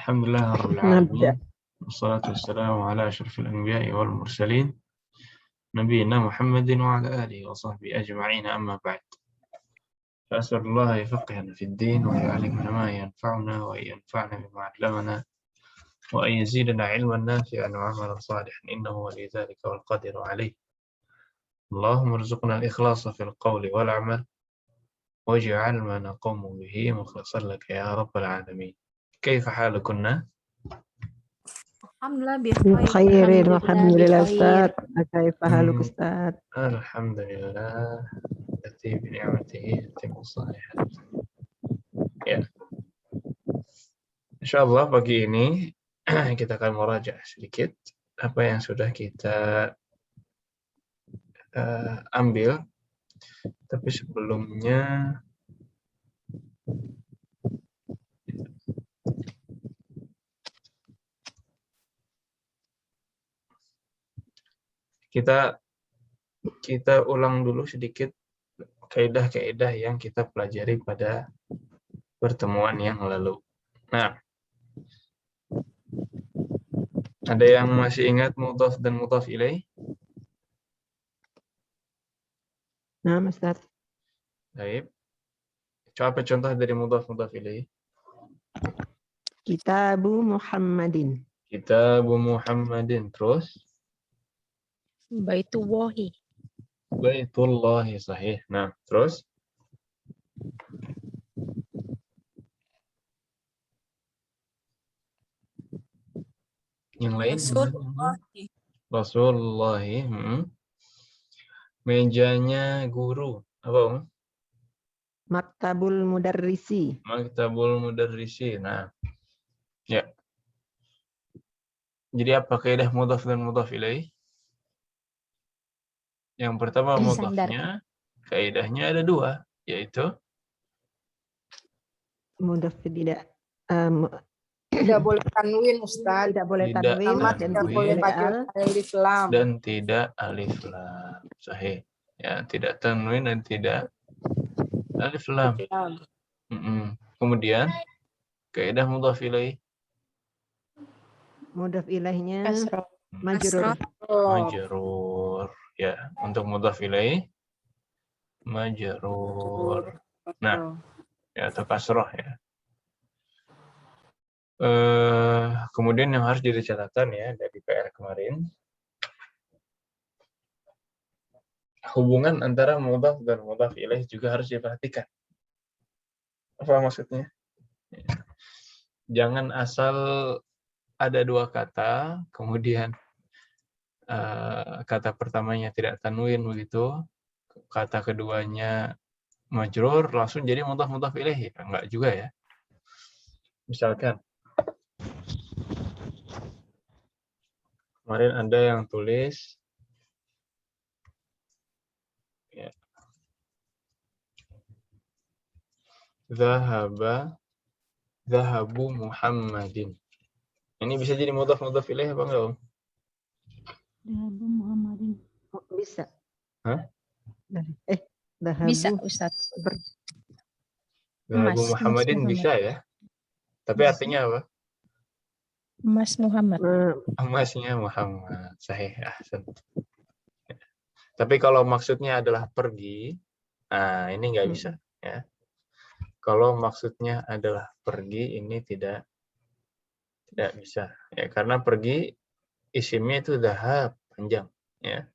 الحمد لله رب نبدأ. العالمين والصلاة والسلام على أشرف الأنبياء والمرسلين نبينا محمد وعلى آله وصحبه أجمعين، أما بعد، فأسأل الله يفقهنا في الدين ويعلمنا ما ينفعنا وأن ينفعنا بما علمنا وأن يزيدنا علما نافعا وعملا صالحا إنه ولي ذلك والقادر عليه. اللهم ارزقنا الإخلاص في القول والعمل واجعل ما نقوم به مخلصا لك يا رب العالمين. كيف حالكن؟ الحمد لله بخير والحمد لله أستاذ. كيف حالك أستاذ؟ الحمد لله الذي بنعمته يتم الصالحات. Ya, insyaallah pagi ini kita akan merajaah sedikit apa yang sudah kita ambil. Tapi sebelumnya kita ulang dulu sedikit kaidah-kaidah yang kita pelajari pada pertemuan yang lalu. Nah, ada yang masih ingat mudhaf dan mudhaf ilaih? Nah, Ustaz. Baik. Coba contoh dari mudhaf ilaih. Kitabu Muhammadin. Kitabu Muhammadin. Terus? Baitullahi. Baitullahi, sahih. Nah, terus? Yang lain? Rasulullahi. Mejanya guru. Apa, Om? Maktabul Mudarrisi. Maktabul Mudarrisi. Nah, ya. Jadi apa kaidah mudhaf dan mudhaf ilaih? Yang pertama mudhafnya, kaidahnya ada dua, yaitu Mudhaf tidak boleh tanwin, Ustaz. Tidak boleh tanwin dan tidak boleh pakai alif lam. Dan tidak alif lam. Sahih. Ya, tidak tanwin dan tidak alif lam. Kemudian kaidah mudhaf ilaih. Mudhaf ilaihnya Majrur. Majrur. Ya, untuk mudhaf ilaih majrur. Nah, ya, atau kasroh ya. Kemudian yang harus jadi catatan ya dari PR kemarin, hubungan antara mudhaf dan mudhaf ilaih juga harus diperhatikan. Apa maksudnya? Jangan asal ada dua kata, kemudian kata pertamanya tidak tanwin begitu, kata keduanya majrur, langsung jadi mudhaf ilaih. Enggak juga ya. Misalkan kemarin ada yang tulis ya, Zahabu Muhammadin. Ini bisa jadi mudhaf ilaih apa enggak, Om? Zahabu Muhammadin. Bisa. Hah? Zahabu. Bisa, Ustaz. Zahabu Muhammadin bisa ya. Tapi artinya apa? Mas Muhammad. Emasnya Muhammad. Sahih. Ahsan. Tapi kalau maksudnya adalah pergi, nah ini nggak bisa ya. Kalau maksudnya adalah pergi, ini tidak bisa ya, karena pergi isimnya itu dhahab, panjang ya.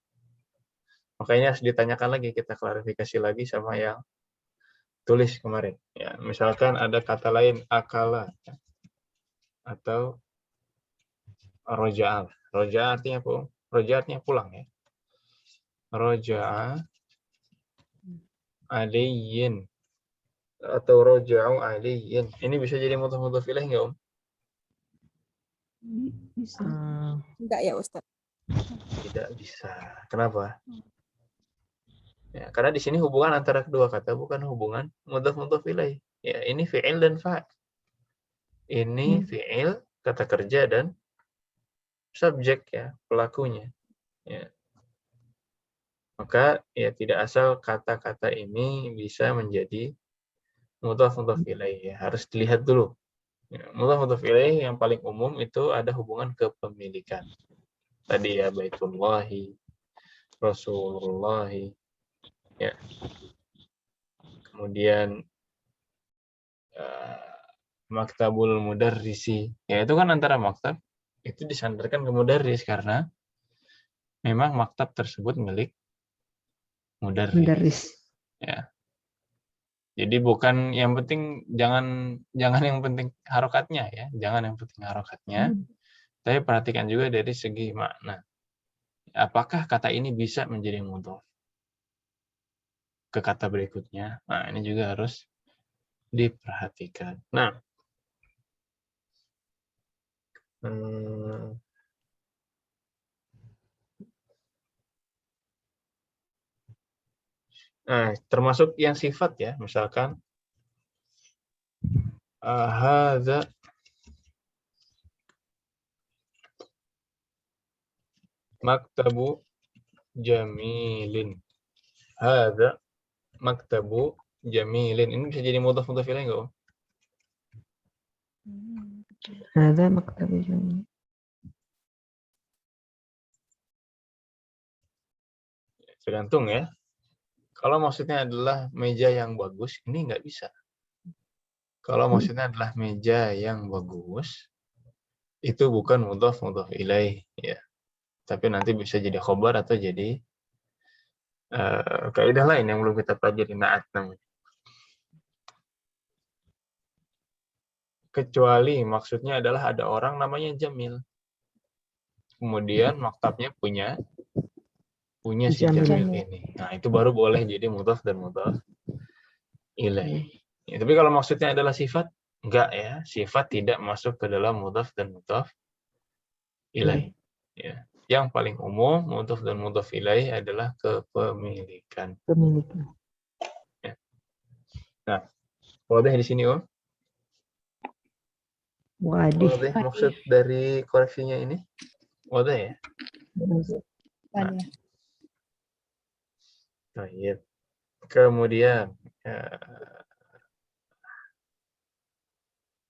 Makanya harus ditanyakan lagi, kita klarifikasi lagi sama yang tulis kemarin ya. Misalkan ada kata lain akala ya, atau roja'a. Roja'a artinya apa? Roja'a artinya pulang ya. Roja'a aliyin atau roja'u aliyin. Ini bisa jadi mudhaf ilaih enggak, Om? Bisa. Enggak ya, Ustaz? Tidak bisa. Kenapa? Ya, karena di sini hubungan antara kedua kata bukan hubungan mudhaf ilaih. Ya, ini fi'il dan fa'il. Ini fi'il, kata kerja, dan subjek ya, pelakunya. Ya. Maka ya tidak asal kata-kata ini bisa menjadi mudhaf ilaih ya. Harus dilihat dulu Ya, mudhaf ilaih yang paling umum itu ada hubungan kepemilikan. Tadi ya Baitullahi, Rasulullahi, ya. Kemudian Maktabul Mudarrisi. Ya itu kan antara maktab itu disandarkan ke mudarris karena memang maktab tersebut milik mudarris. Mudarris. Ya. Jadi bukan yang penting jangan yang penting harokatnya ya, jangan yang penting harokatnya. Tapi perhatikan juga dari segi makna. Apakah kata ini bisa menjadi mudhaf ke kata berikutnya? Nah, ini juga harus diperhatikan. Nah, termasuk yang sifat ya, misalkan hadza maktabu jamilin. Hadza maktabu jamilin. Ini bisa jadi mudhaf ilaih enggak, Om? Hadza maktabu jamil. Tergantung ya. Kalau maksudnya adalah meja yang bagus, ini nggak bisa. Kalau maksudnya adalah meja yang bagus, itu bukan mudhaf ilaih ya. Tapi nanti bisa jadi khobar atau jadi kaidah lain yang belum kita pelajari, naat namanya. Kecuali maksudnya adalah ada orang namanya Jamil. Kemudian maktabnya punya si Jamil ini. Nah, itu baru boleh jadi mudhaf dan mudhaf ilaih. Ya, tapi kalau maksudnya adalah sifat, enggak ya. Sifat tidak masuk ke dalam mudhaf dan mudhaf ilaih. Ya. Yang paling umum mudhaf dan mudhaf ilaih adalah kepemilikan. Pemilikan. Ya. Nah, wadah di sini, Om. Wadih. Wadah maksud dari koreksinya ini? Wadah ya? Wadah. Baik. Kemudian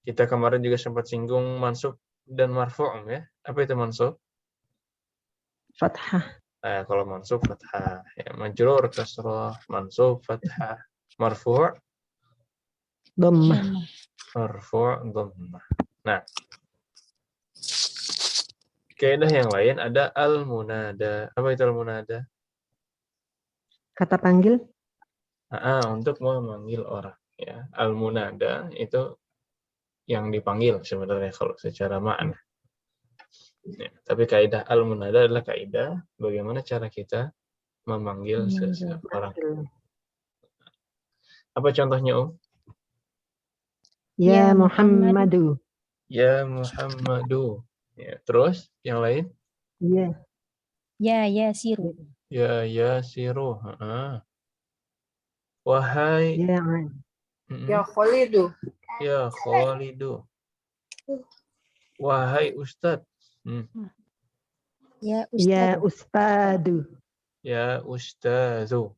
kita kemarin juga sempat singgung mansub dan marfu' ya. Apa itu mansub? Fathah. Nah, kalau mansub fathah, ya, majrur kasrah, mansub fathah, marfu' Dhammah. marfu' dhammah. Nah, kaidah yang lain ada al-munada. Apa itu al-munada? Kata panggil. Untuk memanggil orang. Ya, al-munada itu yang dipanggil sebenarnya kalau secara makna. Ya, tapi kaidah al-munada adalah kaidah bagaimana cara kita memanggil seseorang. Apa contohnya, Om? Ya Muhammadu. Ya Muhammadu. Ya, terus yang lain? Ya. Ya Yasiru. Ya Yasiru. Wahai. Ya. Ya Khalidu. Ya Khalidu. Wahai Ustadz. Ya Ya Ustadu. Ustadu. Ya Ustazu.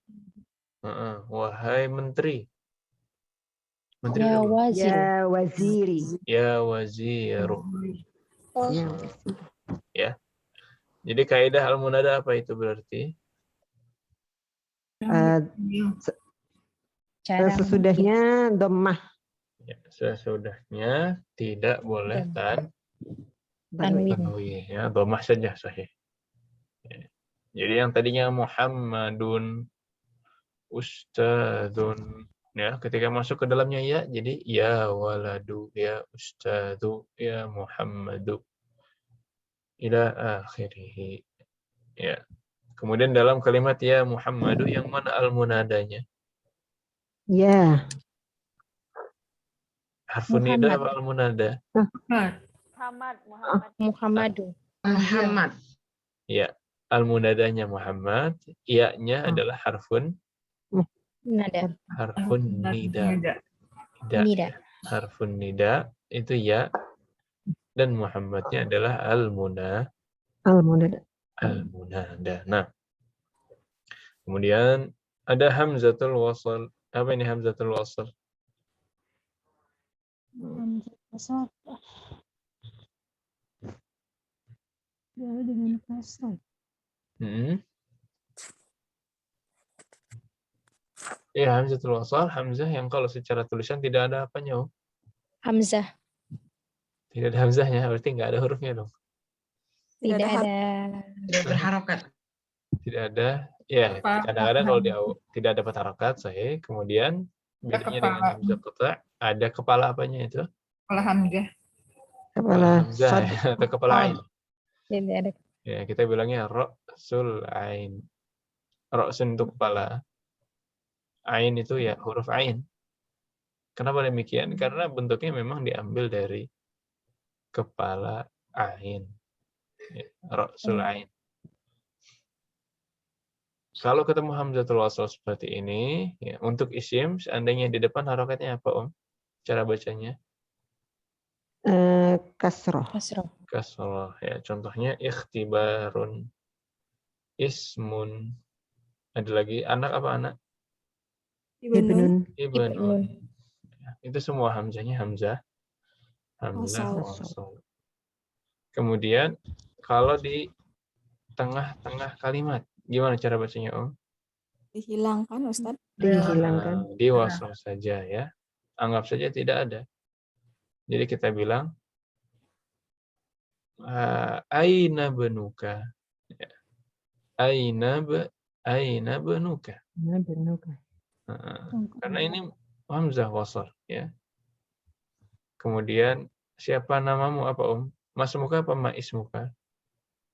Wahai Menteri. Menteri Ya apa? Wazir. Ya Waziri. Ya Waziru. Ya. Ya. Jadi kaidah al-munada apa itu berarti? Sesudahnya dhammah. Ya, sesudahnya tidak boleh tanwin. Ya, dhammah saja sahih. Ya. Jadi yang tadinya Muhammadun, Ustadzun, ya, ketika masuk ke dalamnya ya, jadi ya waladu, ya Ustadzu, ya Muhammadu, ila akhirih. Ya. Kemudian dalam kalimat ya Muhammadu yang mana al-munadanya? Ya. Harfun nida apa al-munada? Muhammadu. Muhammad. Ya, al-munadanya Muhammad, iya-nya adalah harfun Nada. harfun nida. Nida. Harfun nida itu ya, dan Muhammadnya adalah al-munada. Nah, kemudian ada hamzatul wasl. Apa ini hamzatul wasl? Hamzah wasal. Diawali dengan kasrah. Ya, hamzatul wasal, hamzah yang kalau secara tulisan tidak ada apanya, Om. Hamzah. Tidak ada hamzahnya, berarti nggak ada hurufnya dong. Tidak ada. Tidak berharokat. Tidak ada. Ya, kadang-kadang kalau tidak dapat harokat, saya kemudian bedanya dengan kepala. hamzah qata' ada kepala apanya itu? Kepala hamzah. Kepala Hamzah sad. ya, atau kepala ain. Tidak ada. Ya, kita bilangnya ra'sul ain. Ra'sun untuk kepala. Ain itu ya huruf ain. Kenapa demikian? Karena bentuknya memang diambil dari kepala ain. Ya, ra'sul ain. Kalau ketemu hamzatul wasal seperti ini, ya, untuk isim, seandainya di depan harokatnya apa, Om? Cara bacanya? Kasroh. Kasroh. Kasroh. Ya, contohnya ikhtibarun, ismun. Ada lagi, anak apa anak? Ibnun. Ibnun. Ya, itu semua hamzahnya hamzah. Hamzah wasal. Kemudian, kalau di tengah-tengah kalimat, gimana cara bacanya, Om? Dihilangkan, Ustaz. Dihilangkan. Diwasal saja ya. Anggap saja tidak ada. Jadi kita bilang aina benuka. Ya. Aina benuka. Karena ini hamzah wasal ya. Kemudian siapa namamu apa, Om? Mas muka apa mais muka?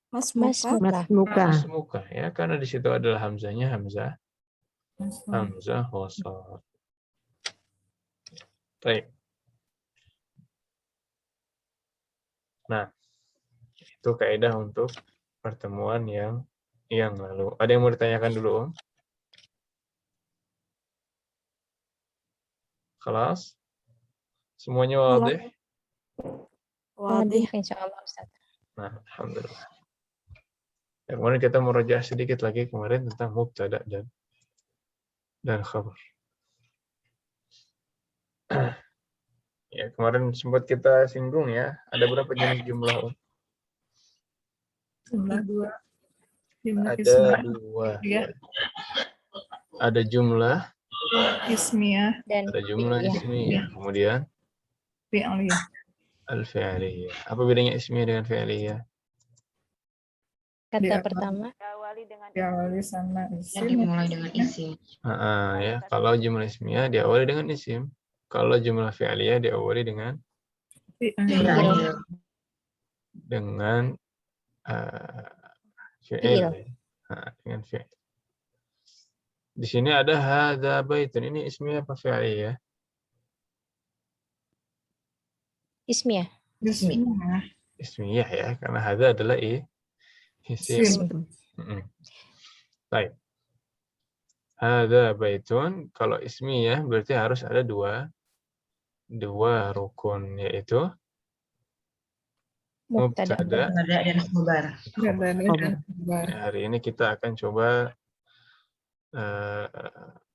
Mas Mas muka. muka. Muka. Mas muka ya, karena di situ adalah hamzahnya hamzah wasal. Baik. Nah, itu kaidah untuk pertemuan yang lalu. Ada yang mau ditanyakan dulu, Om? Kelas? Semuanya wadih? Wadih, Wadih. insyaallah Ustaz. Nah, alhamdulillah. Ya, kemarin kita merajah sedikit lagi kemarin tentang mubtada dan khabar. Ya, kemarin sempat kita singgung ya, ada berapa jenis jumlah, Om? Jumlah 2. Jumlah Ada 2. Ya. Ada jumlah, Ismiyah. Dan ada jumlah ismiyah. Kemudian Fi'liyah. al-fi'liyah. Apa bedanya ismiyah dengan fi'liyah? kata pertama Diawali sama isim. Dimulai dengan isim. Ya, kalau jumlah ismiyah diawali dengan isim. Kalau jumlah fi'liyah diawali dengan Fi'liyah. fi'il. Dengan fi'il. Di sini ada hadza baitun. Ini ismiyah apa fi'liyah? ismiyah. Ismiyah. Ismiyah ya, karena hadza adalah isim. Baik. Hadza baitun, kalau ismiyah berarti harus ada dua rukun, yaitu Mubtada. mubtada. Dan khabar. Hari ini kita akan coba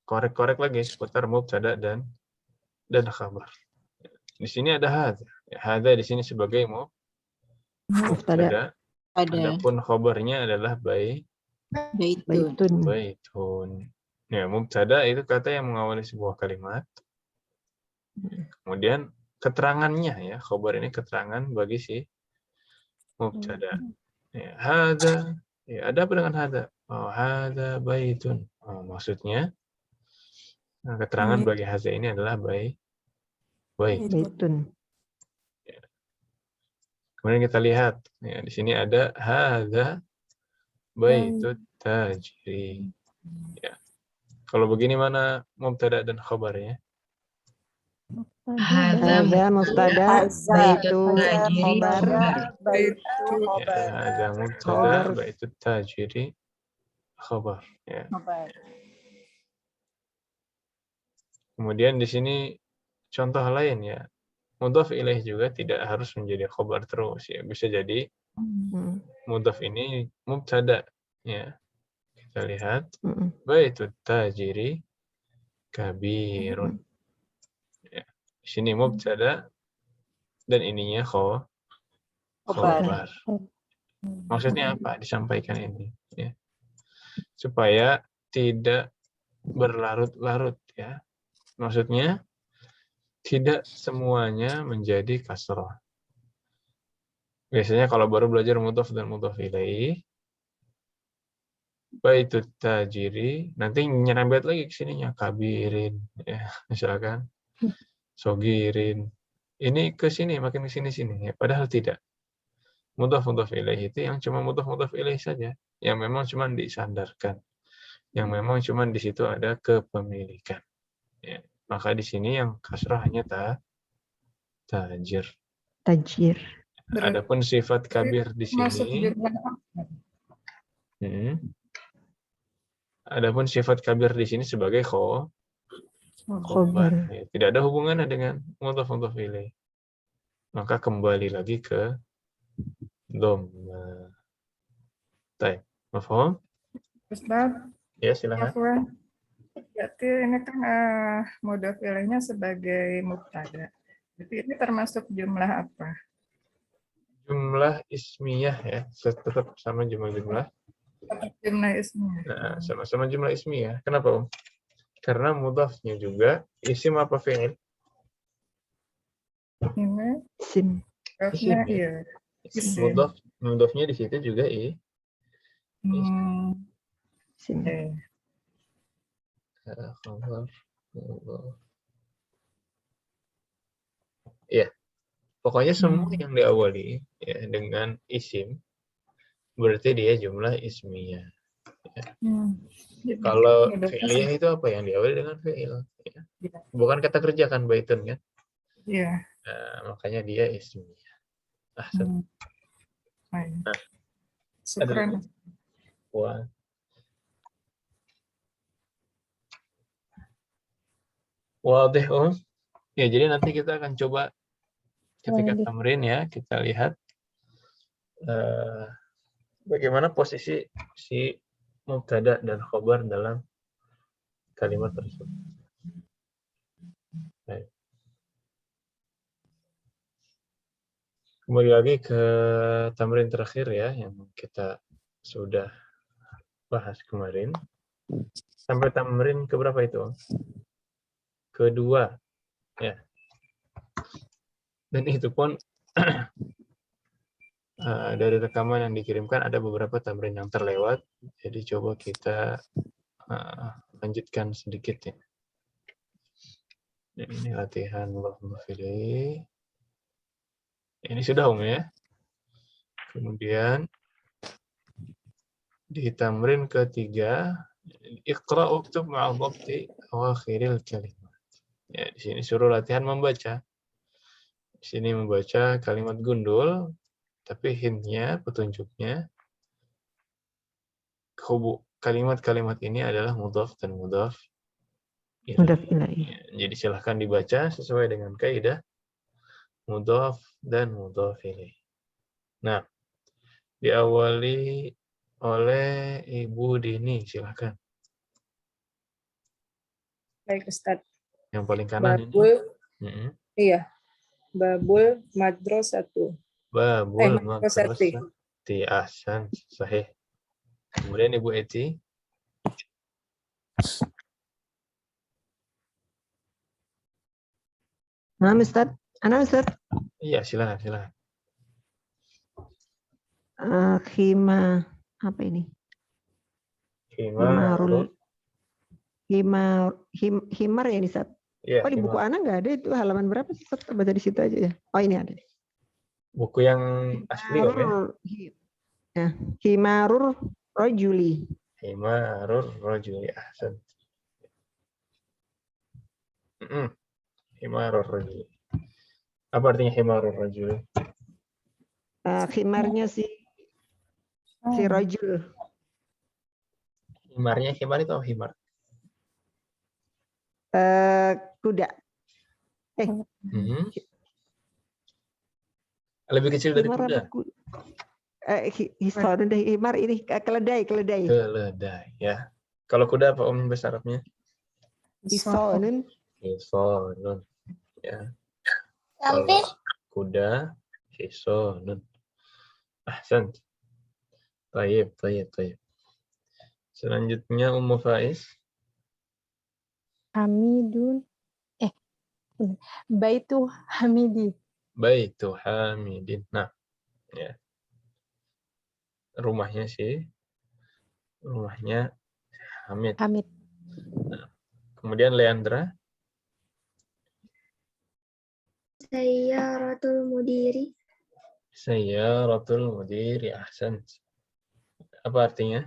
korek-korek lagi seputar mubtada dan khabar. Di sini ada hadza. Hadza di sini sebagai mubtada. Adapun khabarnya adalah baitun. Ya, mubtada itu kata yang mengawali sebuah kalimat. Kemudian keterangannya ya, khabar ini keterangan bagi si mubtada. Ya, hadza. Ya, ada apa dengan hadza? Oh, hadza baitun. Oh, maksudnya keterangan bagi hadza ini adalah Baitun. Ya. Kemudian kita lihat ya, di sini ada hadza baitut tajri. Ya. Kalau begini mana mubtada dan khabarnya? Hadza mubtada, baitun khabar. Ya, hadza mubtada, baitut tajri, khabar. Ya. Kemudian di sini contoh lain ya. Mudhaf ilaih juga tidak harus menjadi khabar terus ya. Bisa jadi mudhaf ini mubtada ya. Kita lihat baitut tajri kabirun. Ya. Di sini mubtada dan ininya Khobar. khobar. Maksudnya apa? Disampaikan ini, ya. Supaya tidak berlarut-larut, ya. Maksudnya tidak semuanya menjadi kasrah. Biasanya kalau baru belajar mudhaf dan mudhaf ilaih, baitut tajiri, nanti nyerempet lagi ke sininya kabirin, ya, misalkan sogirin. Ini ke sini makin ke sini ya. Padahal tidak. Mudhaf ilaih itu yang cuma mudhaf ilaih saja, yang memang cuma disandarkan, yang memang cuma di situ ada kepemilikan. Ya. Maka di sini yang kasrah hanya tajir. Tajir. Adapun sifat kabir di Masuk sini, jumlah apa? adapun sifat kabir di sini sebagai khobar. Khobar. Ya, tidak ada hubungannya dengan mudhaf ilaih. Maka kembali lagi ke dhamma. Baik, mafhum? Ustaz, Ya, silakan. Afwan. Berarti ini kan mudhaf ilaihnya sebagai mubtada. Berarti ini termasuk jumlah apa? Jumlah ismiyah ya, tetap sama jumlah. Jumlah ismnya. Nah, sama-sama jumlah ismiyah. Kenapa, Om? Karena mudhafnya juga isim apa fi'il? Ini Sim. mudhafnya iya. Isim. Mudhafnya di situ juga Sim. khabar. Iya. Pokoknya semua yang diawali ya dengan isim berarti dia jumlah ismiyah. Ya. Kalau fi'liyah itu apa yang diawali dengan fi'il? Ya. Bukan kata kerja kan, baitun kan? Iya. Nah, makanya dia ismiyah. Nah, Syukran. wah. Wadih, Om. Ya, jadi nanti kita akan coba ketika tamrin ya, kita lihat bagaimana posisi si mubtada dan khobar dalam kalimat tersebut. Baik. Kembali lagi ke tamrin terakhir ya, yang kita sudah bahas kemarin. Sampai tamrin keberapa itu? Kedua. Ya. Dan itu pun dari rekaman yang dikirimkan ada beberapa tamrin yang terlewat. Jadi coba kita lanjutkan sedikit ya. Dan ini latihan mudhaf ilaih. Ini sudah Om ya. Kemudian di tamrin ketiga, iqra uktub ma'a dhabti awakhiril kalimat. Ya, di sini suruh latihan membaca. Di sini membaca kalimat gundul, tapi hintnya, petunjuknya, kalimat-kalimat ini adalah mudhaf dan mudhaf ilaih. Ya, jadi silahkan dibaca sesuai dengan kaidah mudhaf dan mudhaf ilaih. Nah, diawali oleh Ibu Dini, silahkan. Baik, Ustadz. Yang paling kanan Babul, ini. iya. Babul madrasatu. Babul madrasati. Ahsan, sahih. Kemudian Ibu Eti. Nah, Ustaz. Iya, silakan. Khima, apa ini? Himar ya ini, Ustaz? Ya, di buku Ana nggak ada itu, halaman berapa sih? Baca di situ aja ya. Oh, ini ada. Buku yang asli Om ya? Ya, Himarur Rajuli. Himarur Rajuli, ahsan. Himarur Rajuli. Apa artinya Himarur Rajuli? Himarnya si Rajul. Himarnya himar itu apa himar? Kuda. Lebih kecil dari kuda. Himar ini keledai. Keledai ya. Kalau kuda apa Om bahasa Arabnya? Hisonun. Ya. Kalau kuda, hisonun. Ahsan. Tayyib. Selanjutnya Ummu Faiz. Hamidun. Baitu Hamidi. Baitu Hamidin. Nah, ya. Rumahnya Hamid. Hamid. Kemudian Leandra. Sayyaratul mudiri. Sayyaratul mudiri. Ahsan. Apa artinya?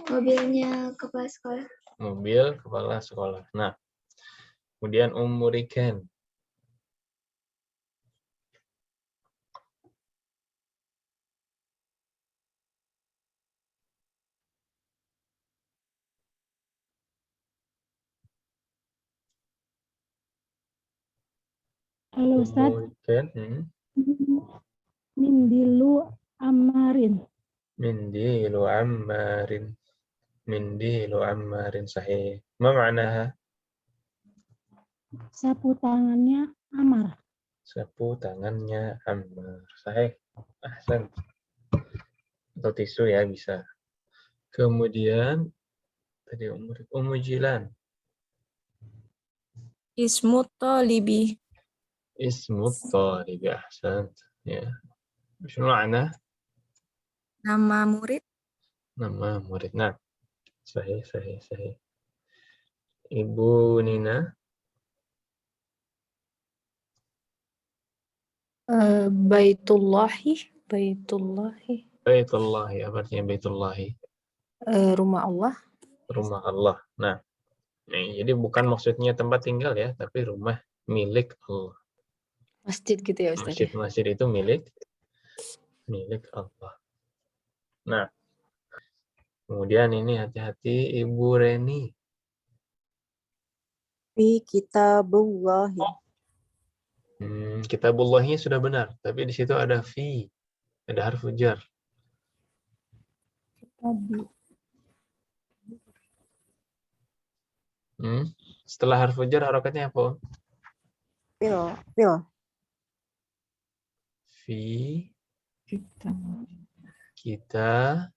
Mobilnya kepala sekolah. Mobil kepala sekolah. Nah, kemudian Ummu Rikan. Halo Ustaz. Ummu Rikan. Mindilu Amarin. Mindilu Ammarin. Mindilu Ammarin. Sahih. Ma ma'naha? Sapu tangannya Amar. Sapu tangannya Ammar. Sahih. Ahsan. Atau tisu ya bisa. Kemudian tadi Ummu Jilan. Ismu talibi. Ismu Thalib. Ahsan. Ya. Shunu ma'na? Nama murid. Nama murid. Nah. Sahih. Ibu Nina. Baitullahi. Baitullahi. Apa artinya Baitullahi? Rumah Allah. Rumah Allah. Nah. Jadi bukan maksudnya tempat tinggal ya, tapi rumah milik Allah. Masjid gitu ya Ustaz. Masjid itu milik Allah. Nah, kemudian ini hati-hati Ibu Reni. Fi kitabullahi. Kitabullahnya sudah benar, tapi di situ ada fi, ada harfu jar. Setelah harfu jar harokatnya apa? Fil. Fi kita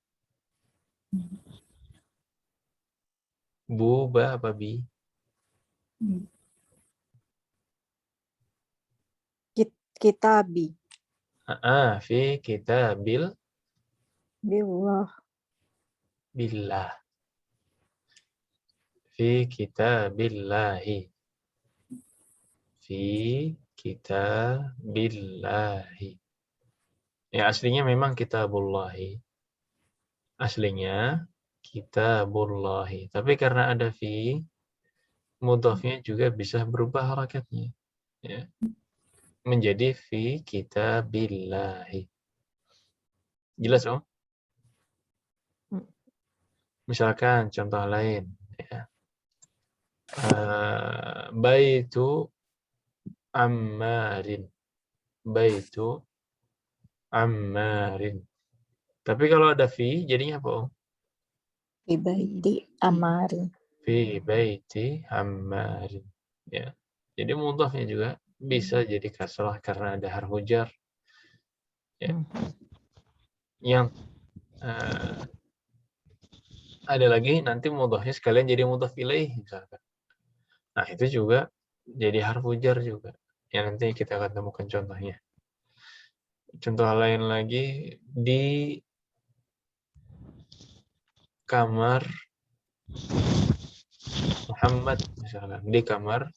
ba apa bi? Kitabi. Fi kita Billah. billah. Fi kitabillahi. Fi kitabillahi. Ya aslinya memang kitabullahi. Aslinya kitabullahi. Tapi karena ada fi, mudhafnya juga bisa berubah harakatnya. Ya. Menjadi fi kitabillahi. Jelas Om? Misalkan contoh lain. Ya. Baitu Ammarin. Baitu Ammarin. Tapi kalau ada fi, jadinya apa Om? Fi baiti Amarin. Fi baiti Ammarin. Ya. Jadi mudhafnya juga bisa jadi kasrah karena ada harfu jar. Ya. Yang ada lagi nanti mudhafnya sekalian jadi mudhaf ilaih misalkan. Nah, itu juga jadi harfu jar juga. Yang nanti kita akan temukan contohnya. Contoh lain lagi di kamar Muhammad misalkan. Di kamar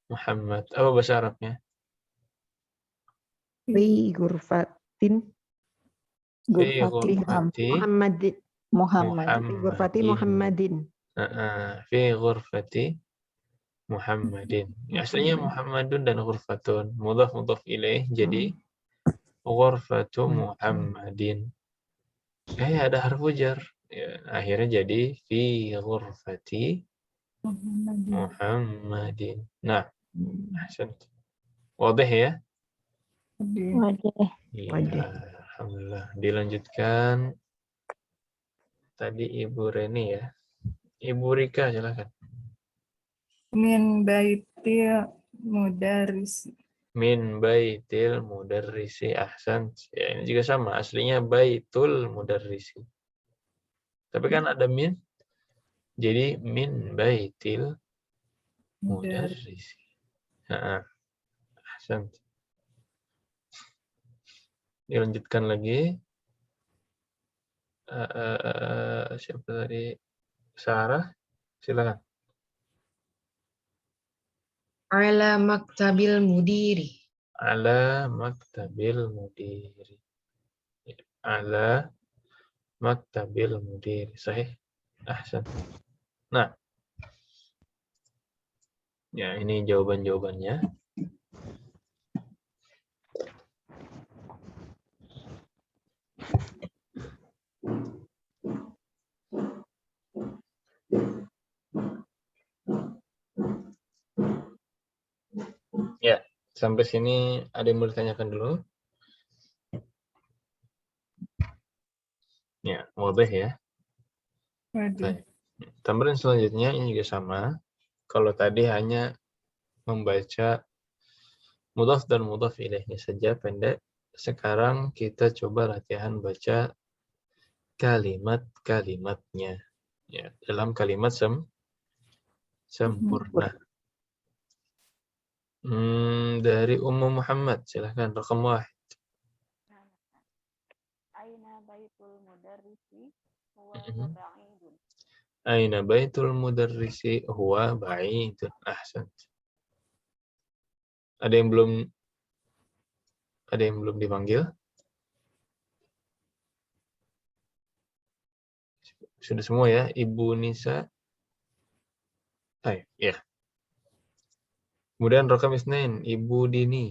Muhammad. Apa bahasa Arabnya? Fi ghurfatin Fi ghurfati Muhammadin. Fi ghurfati Muhammadin. Fi ghurfati Muhammadin. Ya, aslinya Muhammadun dan ghurfatun. Mudhaf ilaih jadi ghurfatu Muhammadin. Ada harfu jar. Ya, akhirnya jadi fi ghurfati Muhammadin. Nah, wadah ya? Wadah. Ya, alhamdulillah. Dilanjutkan tadi Ibu Reni ya. Ibu Rika, silakan. Min baitil mudarris. Min baitil mudarrisi. Ahsan. Ya, ini juga sama. Aslinya baitul mudarrisi. Tapi kan ada min. Jadi min baitil mudarrisi. Ahsan. Dilanjutkan lagi. Siapa tadi? Sarah, silakan. Ala maktabil mudiri. Ala maktabil mudiri. Ala maktabil mudiri. Sahih. Ahsan. Nah, ya ini jawaban-jawabannya. Ya, sampai sini ada yang mau ditanyakan dulu? Ya, wadah ya. Waduh. Tambahan selanjutnya ini juga sama. Kalau tadi hanya membaca mudhaf dan mudhaf ilaihnya saja pendek. Sekarang kita coba latihan baca kalimat-kalimatnya. Ya, dalam kalimat sempurna. Dari Ummu Muhammad, silahkan rakam 1. Aina baitul mudarrisi huwa ba'idun. Aina baitul mudarrisi huwa ba'idun. Ahsan. Ada yang belum dipanggil? Sudah semua ya, Ibu Nisa. Ya. Kemudian rakam isnain, Ibu Dini.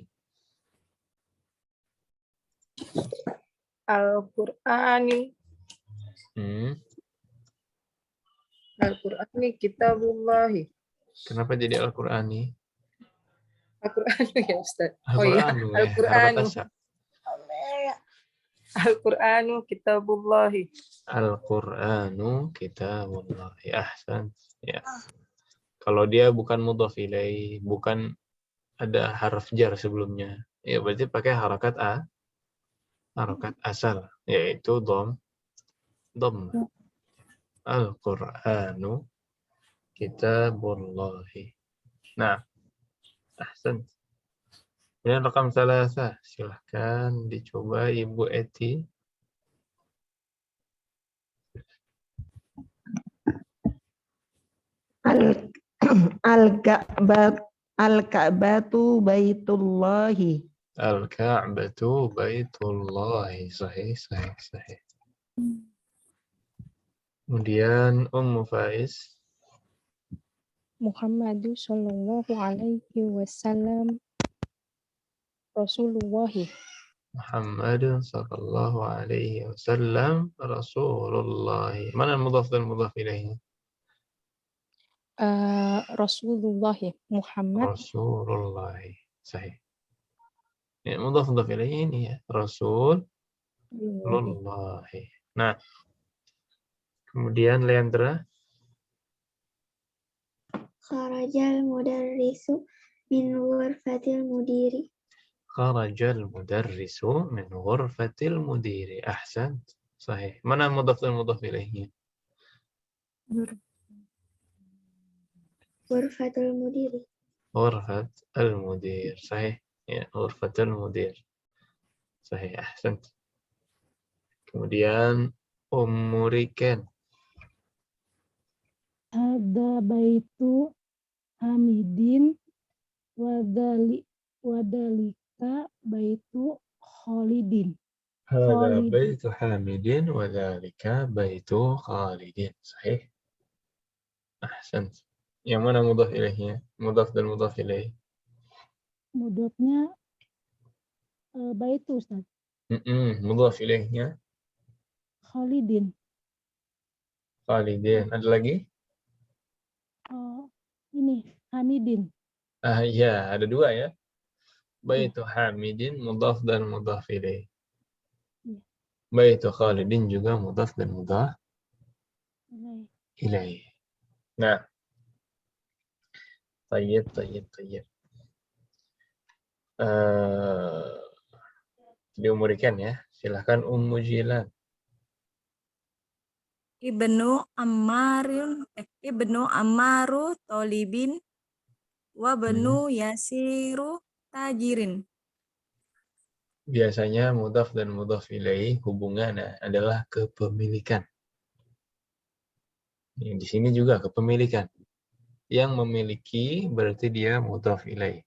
Al-Qur'ani. Al-Qur'ani kitabullahi. Kenapa jadi Al-Qur'ani? Al-Qur'ani ya Ustaz. Oh iya, Al-Qur'anu. Al-Qur'anu. Al-Qur'anu kitabullahi. Al-Qur'anu kitabullahi. Ahsan. Ya. Kalau dia bukan mudhaf ilaih, bukan ada harf jar sebelumnya, ya berarti pakai harakat harakat asal, yaitu dhamma. Al-Qur'anu kitabullahi. Nah, ahsan. Kemudian rakam 3, silahkan dicoba Ibu Eti. Al-Ka'batu baitullahi. Al-Ka'batu baitullahi. Sahih. Kemudian Ummu Faiz. Muhammadu sallallahu alaihi wasallam Rasulullahi. Muhammad sallallahu alaihi wasallam Rasulullah. Mana mudhaf dan mudhaf ilaihi? Rasulullahi. Muhammad. Rasulullah. Sahih. Ya, mudhaf ilaihi ini ya. Rasulullah. Nah, kemudian Leandra. Kharajal mudarrisu min ghurfatil mudiri. Kharajal mudarrisu min ghurfatil mudiri. Ahsan. Sahih. Mana mudhaf dan mudhaf ilaihi? Ghurfatul mudiri. Ghurfat al-mudir. Sahih. Ya, ghurfat al-mudir. Sahih. Ahsan. Kemudian Ummu Riken. Ada baitu Hamidin wadalika baitu Khalidin. Hada baitu Hamidin wa dzalika baitu Khalidin. Sahih. Ahsan. Yang mana mudhaf ilaihnya? Mudhaf dan mudhaf ilaih. Mudhafnya baitu Ustaz. Mudhaf ilaihnya Khalidin. Khalidin. Ada lagi? Ini Hamidin. Ya, ada 2 ya. Baitu Hamidin mudhaf dan mudhaf ilaih. Baitu Khalidin juga mudhaf dan mudhaf ilaih. Nah, tayyib. Diumurikan ya. Silahkan Ummu Jilan. Ibnu Ammaru Tolibin wa benu Yasiru Tajirin. Biasanya mudhaf dan mudhaf ilaih hubungannya adalah kepemilikan. Di sini juga kepemilikan. Yang memiliki berarti dia mudhaf ilaih.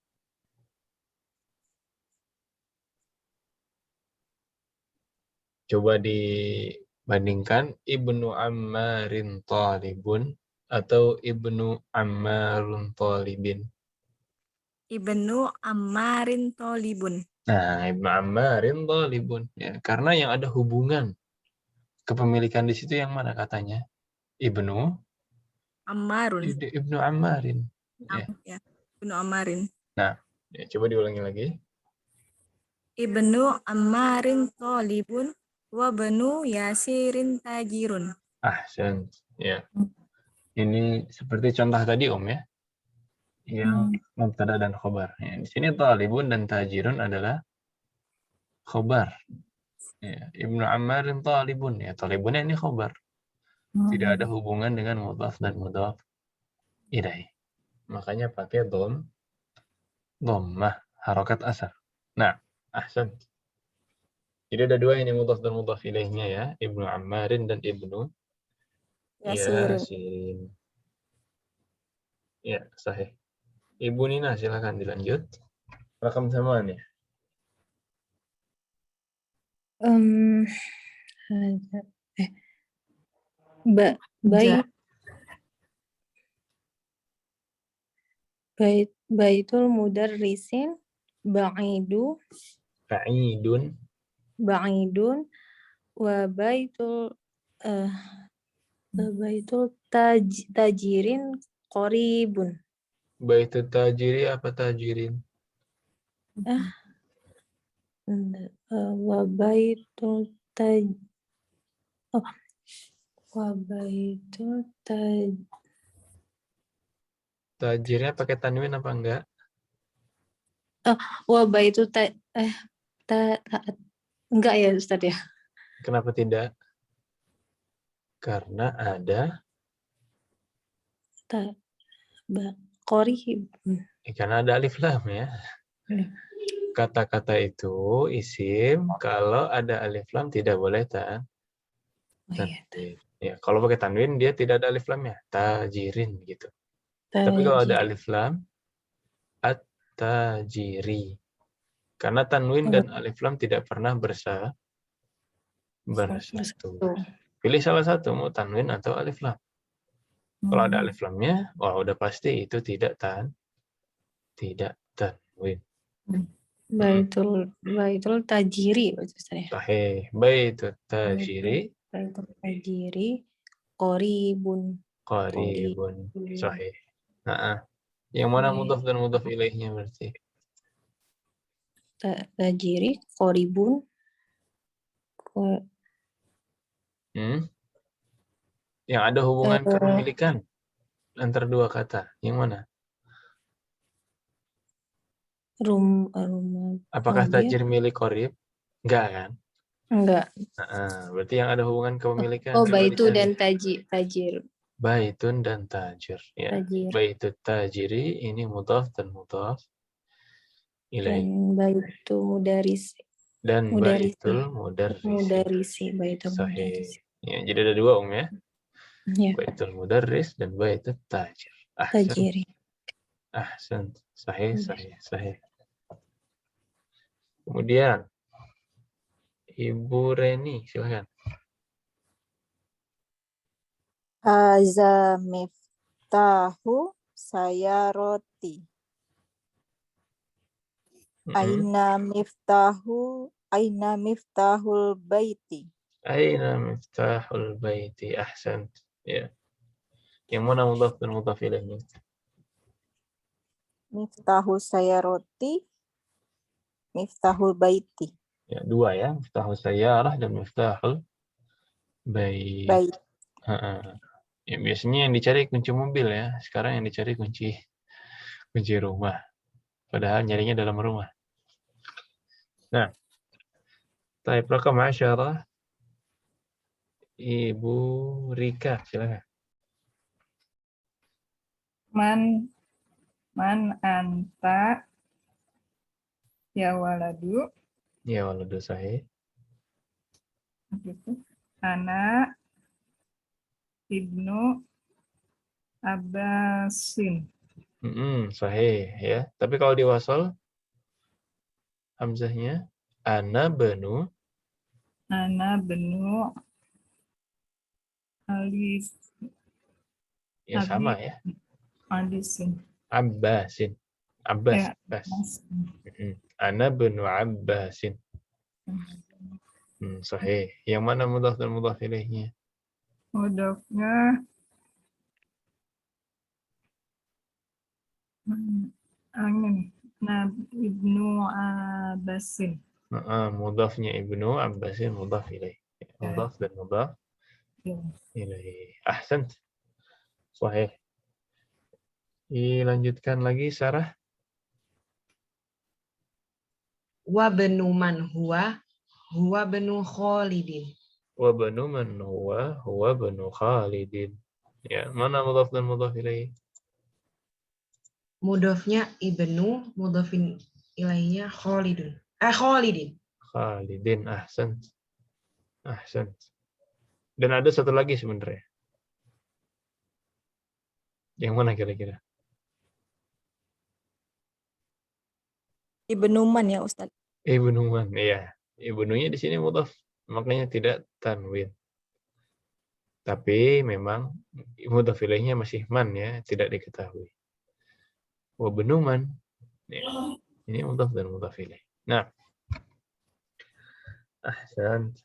Coba dibandingkan Ibnu Ammarin Talibun atau Ibnu Ammarun Talibin. Ibnu Ammarin Tolibun. Nah, Ibnu Ammarin Talibun. Ya, karena yang ada hubungan kepemilikan di situ yang mana katanya? Ibnu Ammarun. Ibnu Ammarin. Ya. Ya, Ibnu Ammarin. Nah, ya, coba diulangi lagi. Ibnu Ammarin Tolibun wa benu Yasirin Tajirun. Ahsan. Ya. Ini seperti contoh tadi Om ya. Yang mubtada dan khobar. Ya, di sini talibun dan tajirun adalah khobar. Ya, Ibnu Ammarin talibun. Ya, talibunnya ini khobar. Tidak ada hubungan dengan mudhaf dan mudhaf ilaih. Makanya pakai dhammah, harokat asar. Nah, ahsan. Jadi ada dua ini mudhaf dan mudhaf ilaihnya ya, Ibnu Ammarin dan Ibnu Yasirin. Ya, sahih. Ibu Nina silakan dilanjut. Rakam samaan ya. Baitul mudarrisin ba'idun wa baitul tajirin qaribun. Baitul tajiri apa tajirin? Wa baitul Tajirnya pakai tanwin apa enggak? wa baitul enggak ya Ustaz ya? Kenapa tidak? Karena ada qarib. Karena ada alif lam ya. Kata-kata itu isim kalau ada alif lam tidak boleh tanwin. Ya, kalau pakai tanwin dia tidak ada alif lamnya, tajirin gitu. Tapi kalau ada alif lam, at-tajiri. Karena tanwin dan alif lam tidak pernah bersatu. Pilih salah satu, mau tanwin atau alif lam. Kalau ada alif lamnya, wah udah pasti itu tidak tanwin. Baitul tajiri Sahih. Baitul tajiri. Baitul tajiri qaribun. Sahih. Nah, yang mana mudhaf dan mudhaf ilaihnya berarti? Tajiri qaribun. Yang ada hubungan kepemilikan antara dua kata. Yang mana? Apakah tajir milik qarib? Enggak kan? Enggak. Berarti yang ada hubungan kepemilikan. Baitu dan tajir. Baitun dan tajir. Ya. Baitut tajiri ini mudhaf dan mudhaf ilaih. Dan baitu mudarisi. Dan baitul mudarrisi. Sahih. Ya, jadi ada dua ya. Ya. Baitul mudarris dan baitul tajir. Tajiri. Ahsan. Sahih. Kemudian Ibu Reni, silakan. Haza miftahu sayaroti. Aina miftahul baiti. Aina miftahul baiti. Ahsan. Ya. Yang mana mudhaf dan mudhaf ilaihnya? Miftahu sayaroti, miftahul baiti. Ya, dua ya, miftahul sayarah dan miftahul bait. Ya, biasanya yang dicari kunci mobil ya. Sekarang yang dicari kunci rumah. Padahal nyarinya dalam rumah. Nah, Taib rakam 10. Ibu Rika, silakan. Man anta ya waladu. Ya waladu sahih. Ana ibnu Abbasin. Sahih ya. Tapi kalau di wasal hamzahnya ana benu Alif. ya sama ya. Alisin. Abbasin. Abbas. Ya, Abbas. Ana benu Abbasin. Sahih. Yang mana mudhaf dan mudhaf ilaihnya? Mudhafnya angin. Ibnu Abbasin. Mudhafnya Ibnu Abbasin mudhaf ilaih. Mudhaf dan mudhaf Ya. ilaih. Ahsant. Sahih. Dilanjutkan lagi Sarah. Wa benu man huwa benu Khalidin. Wa banu man huwa banu Khalidin. Ya, mana mudhaf dan mudhaf ilaih? Mudhafnya ibnu, mudhafin ilainya Khalidin. Khalidin, ahsan. Ahsan. Dan ada satu lagi sebenarnya. Yang mana kira-kira? Ibnu Man ya Ustaz. Ibnu Man, iya. Ibnunya di sini mudhaf, makanya tidak tanwin. Tapi memang mudhaf ilaihnya masih man ya, tidak diketahui. Wa benu man. Ya. Ini mudhaf dan mudhaf ilaih. Nah. Ahsan.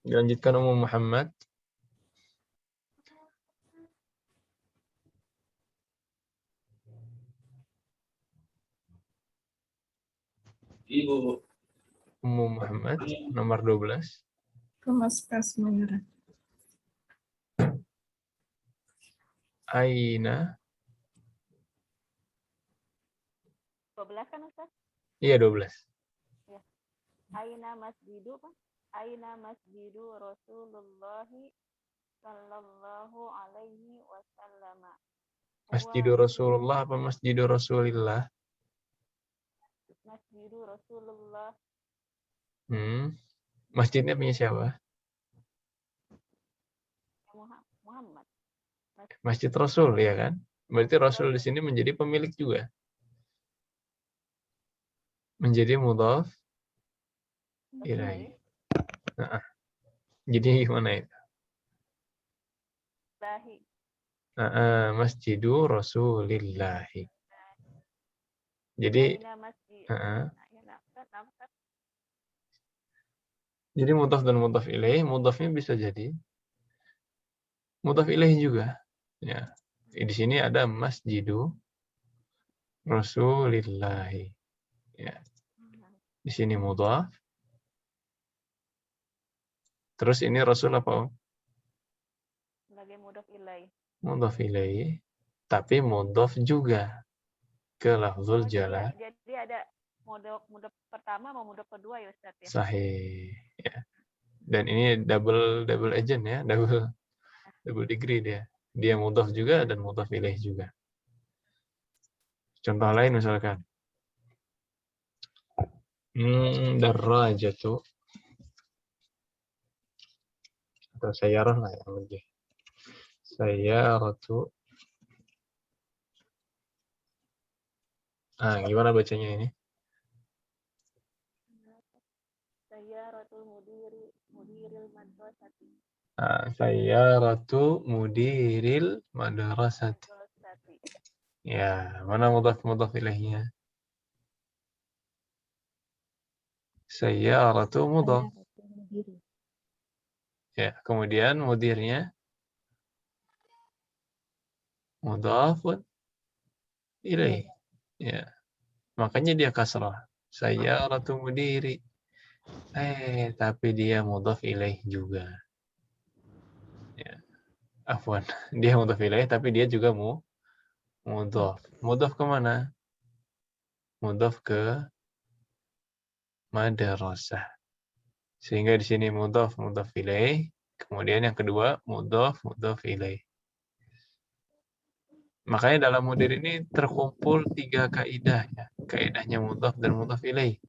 Dilanjutkan Ummu Muhammad. Ibu Ummu Muhammad nomor 12. Kemas Kasmir. Aina. 12 kan Ustaz? Iya 12. Ya. Aina masjidu apa? Aina masjidu Rasulullah sallallahu alaihi wasallam. Masjidu Rasulullah apa Masjidu Rasulillah? Masjidu Rasulullah. Masjidnya punya siapa? Muhammad. Masjid Rasul ya kan? Berarti Rasul di sini menjadi pemilik juga. Menjadi mudhaf ilaih. Nah, jadi gimana itu? Masjidu Rasulillahi. Jadi jadi mudhaf dan mudhaf ilaih, mudhafnya bisa jadi mudhaf ilaih juga. Ya. Di sini ada Masjidu Rasulillahi. Ya. Di sini mudhaf. Terus ini Rasul apa? Sebagai mudhaf ilaih. Mudhaf ilaih, tapi mudhaf juga ke lafzul jalal. Jadi ada mudhaf pertama sama mudhaf kedua ya Ustaz ya. Sahih. Ya. Dan ini double agent ya, double degree dia. Dia mudhaf juga dan mudhaf ilaih juga. Contoh lain misalkan. Darajatu. Atau sayyarah lah yang lebih. Sayyaratu. Gimana bacanya ini? Sayyaratul mudiril madrasati. Sayyaratu mudiril madrasati. Ya, mana mudhaf ilaihnya? Sayyaratu mudhaf. Ya, kemudian mudirnya mudhafun ilaih. Ya. Makanya dia kasrah. Sayyaratu mudiri. Tapi dia mudhaf ilaih juga. Ya. Afwan, dia mudhaf ilaih tapi dia juga mudhaf. Mudhaf ke mana? Mudhaf ke madrasah. Sehingga di sini mudhaf ilaih, kemudian yang kedua mudhaf ilaih. Makanya dalam mudir ini terkumpul 3 kaidah ya. Kaidahnya mudhaf dan mudhaf ilaih.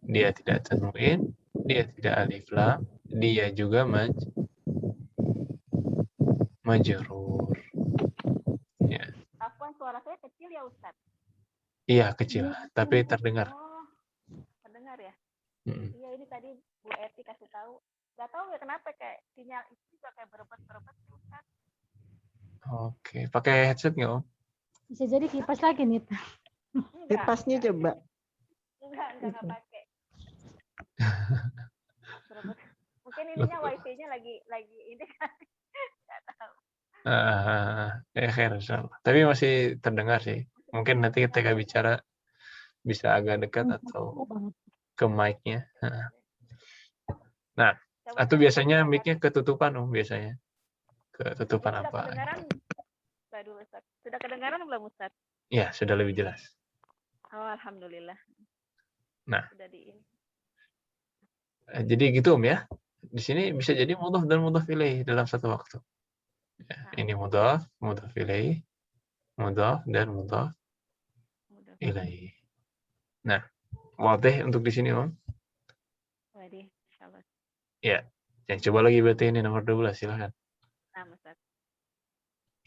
Dia tidak tanwin, dia tidak alif lam, dia juga majrur. Ya. Afwan, suara saya kecil ya Ustaz? Iya, kecil, tapi terdengar. Oh, terdengar ya? Mm-mm. Iya, ini tadi Bu Eti kasih tahu. Gak tahu ya kenapa kayak sinyal itu juga kayak berebet-berebet sih, Ustaz. Oke, pakai headset nggak Om? Bisa jadi kipas lagi nih. Kipasnya coba. Enggak pakai. Berebet. Mungkin ininya wifi-nya lagi ini kan. Enggak tahu. Khair, insyaallah. Tapi masih terdengar sih. Mungkin nanti ketika bicara bisa agak dekat atau ke mic-nya. Nah, atau biasanya mic-nya ketutupan Om biasanya. Ketutupan Sudah apa? kedengaran? Waduh, Ustaz. Sudah kedengaran belum Ustaz? Ya, sudah lebih jelas. Oh, alhamdulillah. Nah, Sudah di ini. jadi gitu Om ya. Di sini bisa jadi mudhaf dan mudhaf ilaih dalam satu waktu. Ya, ini mudhaf ilaih, mudhaf dan mudhaf ilaih. Nah, wadih untuk di sini Om. Wadih, insyaallah. Ya. Yang coba lagi berarti ini nomor 12, silakan. Nah, Ustaz.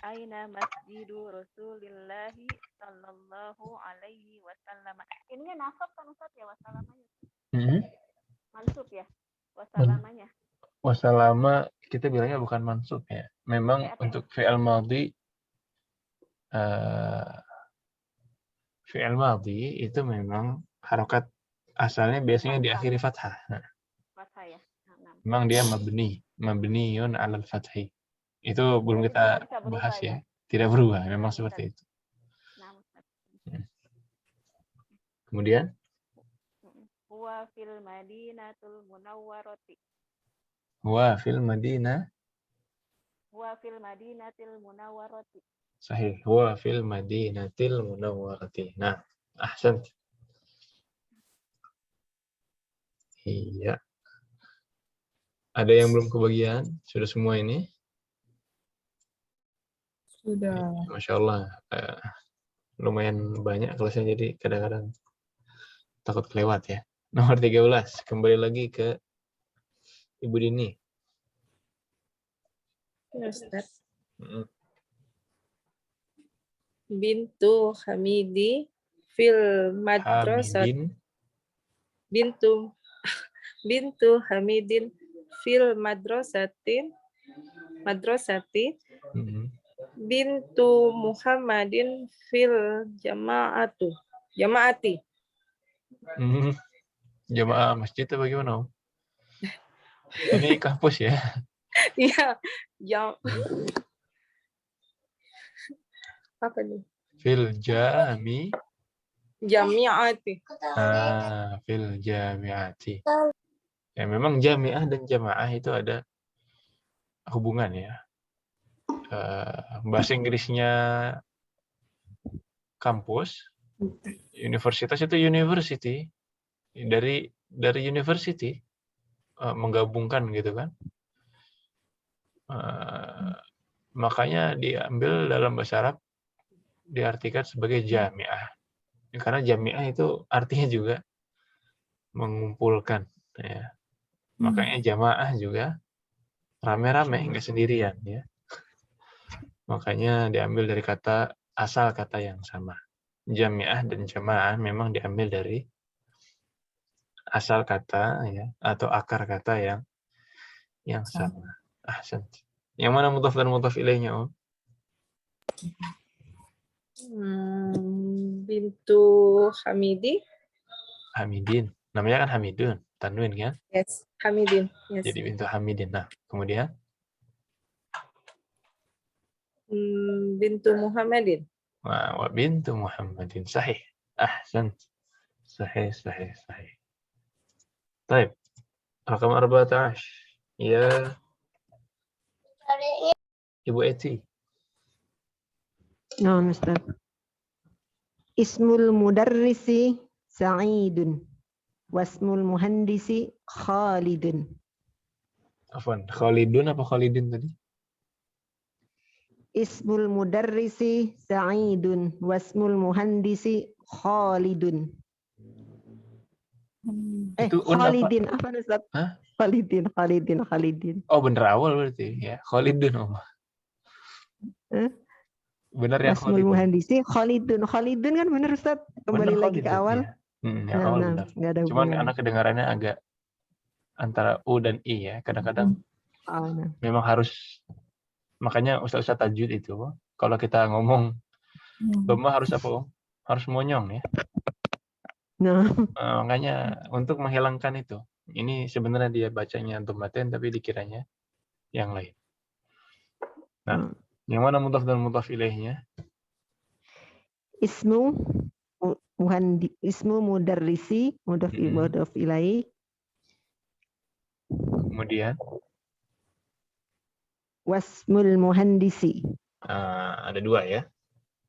Aina masjidu Rasulillahi sallallahu alaihi wasallam. Ininya nasab kan Ustaz ya wasallamanya. Mansub ya wasallamanya. Wasallama kita bilangnya bukan mansub ya. Memang untuk fi'il madhi itu memang harokat asalnya biasanya diakhiri fathah. Fathah ya. Memang dia mabniyun 'alal fathi. Itu belum kita bahas ya. Tidak berubah, memang seperti itu. Kemudian Huwa fil Madinatul Munawwarati. huwa fil Madinah. Huwa fil Madinatil Munawwarati. Sahih, huwa fil Madinatil Munawwarati. Nah, ahsan. Iya. Ada yang belum kebagian? Sudah semua ini? Sudah. Masya Allah. Lumayan banyak kelasnya, jadi kadang-kadang takut kelewat ya. Nomor 13. Kembali lagi ke Ibu Dini. Ya, Ustaz. Bintu Hamidi fil madrasat. Bintu Hamidin fil madrasati. Bintu Muhammadin fil jamaati. Jamaah masjid itu bagaimana Om? Ini kampus ya? Iya, apa nih? Fil jami'ati. Fil jami'ati. Ya memang jami'ah dan jamaah itu ada hubungan ya. Bahasa Inggrisnya kampus, universitas itu university. Dari university menggabungkan gitu kan. Makanya diambil dalam bahasa Arab diartikan sebagai jami'ah. Karena jami'ah itu artinya juga mengumpulkan ya. Makanya jamaah juga rame-rame, enggak sendirian ya. Makanya diambil dari asal kata yang sama. Jami'ah dan jamaah memang diambil dari asal kata ya atau akar kata yang sama. Ahsan. Yang mana mudhaf dan mudhaf ilaihnya Om? Bintu Hamidin. Namanya kan Hamidun, tanwin kan? Yes, Hamidin. Yes. Jadi bintu Hamidin. Nah, kemudian bintu Muhammadin. Wa bintu Muhammadin. Sahih. Ahsan. Sahih. Baik. Rakam 14. Ya. Ibu Eti. Nah, Ustaz. Ismul mudarrisi Sa'idun. Wasmul muhandisi Khalidun. Afwan, Khalidun apa Khalidin tadi? Ismul mudarrisi Sa'idun. Wasmul muhandisi Khalidun. Itu un apa? Khalidin. Apa Ustaz? Hah? Khalidin. Oh, bener awal berarti ya. Khalidun. Oh. Bener ya Wasmul Khalidun. muhandisi Khalidun. Khalidun kan bener Ustaz? Kembali Bener lagi ke Khalidun, awal. ya. Yang awal benar. Nggak ada Cuman hubungan. anak kedengarannya agak antara U dan I ya. Kadang-kadang memang harus, makanya Ustaz-Ustaz tajwid itu kalau kita ngomong dhamma harus apa Om? Harus monyong ya. Makanya untuk menghilangkan itu, ini sebenarnya dia bacanya dhammatain tapi dikiranya yang lain. Nah, yang mana mudhaf dan mudhaf ilaihnya? Ismu mudarrisi mudhaf ilaih. Kemudian Wasmul muhandisi. ada dua ya.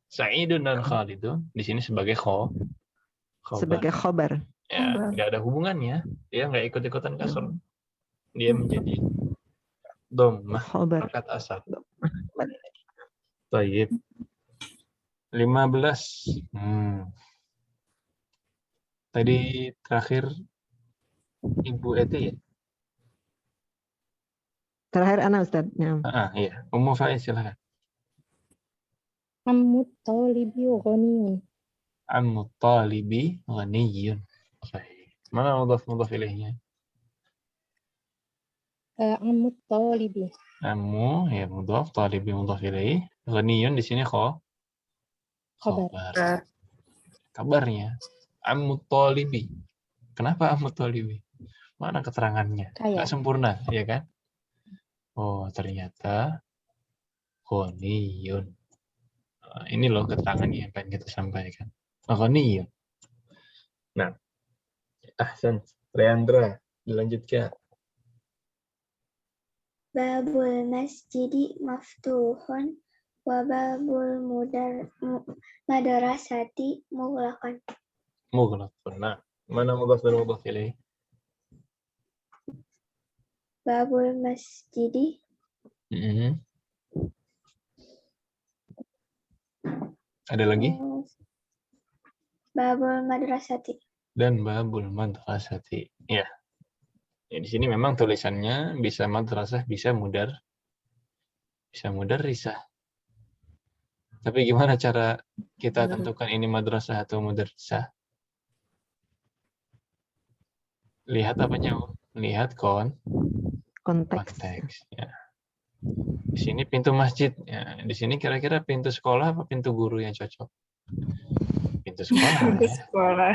Sa'idun dan Khalidun di sini sebagai khobar. Sebagai khobar. Ya, nggak ada hubungannya. Dia nggak ikut-ikutan kasr. Dia menjadi dhammah harokat asal. Baik. 15. Tadi terakhir Ibu Eti ya? Terakhir anak Ustaz. Ya. Iya. Ummu Faiz silakan. Ammut talibi ghaniyun. Ammut talibi ghaniyun. Sahih. Mana mudhaf ilaihnya? Ammut talibi. Ammu ya mudhaf, talibi mudhaf ilaih. Ghaniyun di sini khabar. Kabarnya Ammut talibi. Kenapa Ammut talibi? Mana keterangannya? Nggak sempurna, ya kan? Oh, ternyata ghaniyun. Ini loh keterangannya yang pengen kita sampaikan. Ghaniyun. Nah, ahsan. Leandra, dilanjutkan. Babul masjidi maftuhun wa babul madrasati mughlaqan. Mughlaqun. Nah, mana mudhaf dan mudhaf ilaih? Babul masjidi Ada lagi? babul madrasati. Dan babul madrasati. Ya. Ya, di sini memang tulisannya bisa madrasah, bisa mudarrisah. Tapi gimana cara kita tentukan ini madrasah atau mudarrisah? Lihat apanya? Lihat konteks. Ya. Di sini pintu masjid. Ya. Di sini kira-kira pintu sekolah apa pintu guru yang cocok? Pintu sekolah. Pintu ya. sekolah.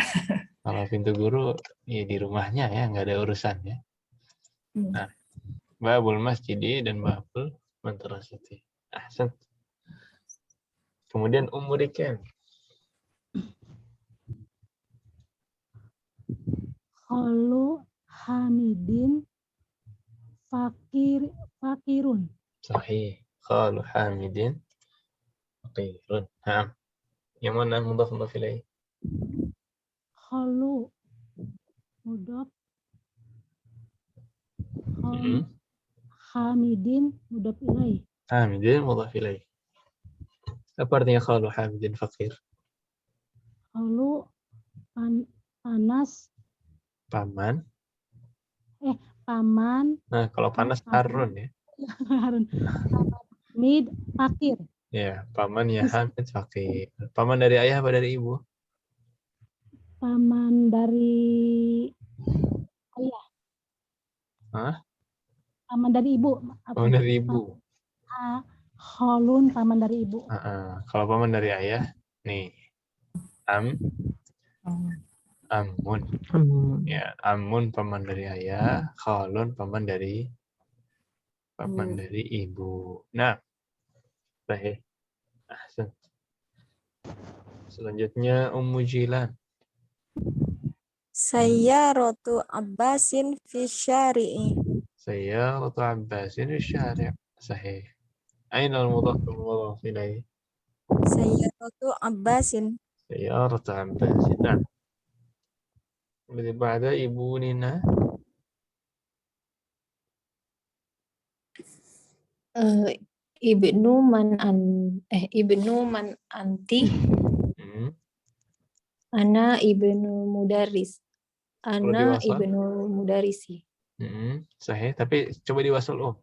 Kalau pintu guru ya di rumahnya ya, nggak ada urusan ya. Nah, babul masjidi dan babul madrasati. Ahsan. Kemudian umurikan. Khalu hamidin fakirun. Sahih. Khalu hamidin fakirun. Nah, yang mana mudhaf ilaih? Khalu mudhaf hamidin mudhaf ilaih. Hamidin mudhaf ilaih. Apa artinya khalu hamidin fakir? Khalu panas. Paman. Paman. Nah, kalau panas Harun ya. Harun. Hamid fakir. Ya, paman ya Hamid fakir. Paman dari ayah apa dari ibu? Paman dari ayah. Hah? Paman dari ibu. Paman dari ibu. Khalun paman dari ibu. Kalau paman dari ayah, nih. Amun. Ya, amun paman dari ayah, khalun paman dari ibu. Nah, baik. Ahsan. Selanjutnya Ummu Jilan. Sayyaratu Abbasin fi syari'i. Sayyaratu Abbasin fi syari'. Sahih. Ainal mudhaf wal mudhaf ilaih. Sayyaratu Abbasin. سيارة عباس. نعم. اللي بعدها ibunina. Ibnu man anti. Ana ibnu mudaris. Ana diwasal? ibnu mudarisi. Sahih, tapi coba diwasal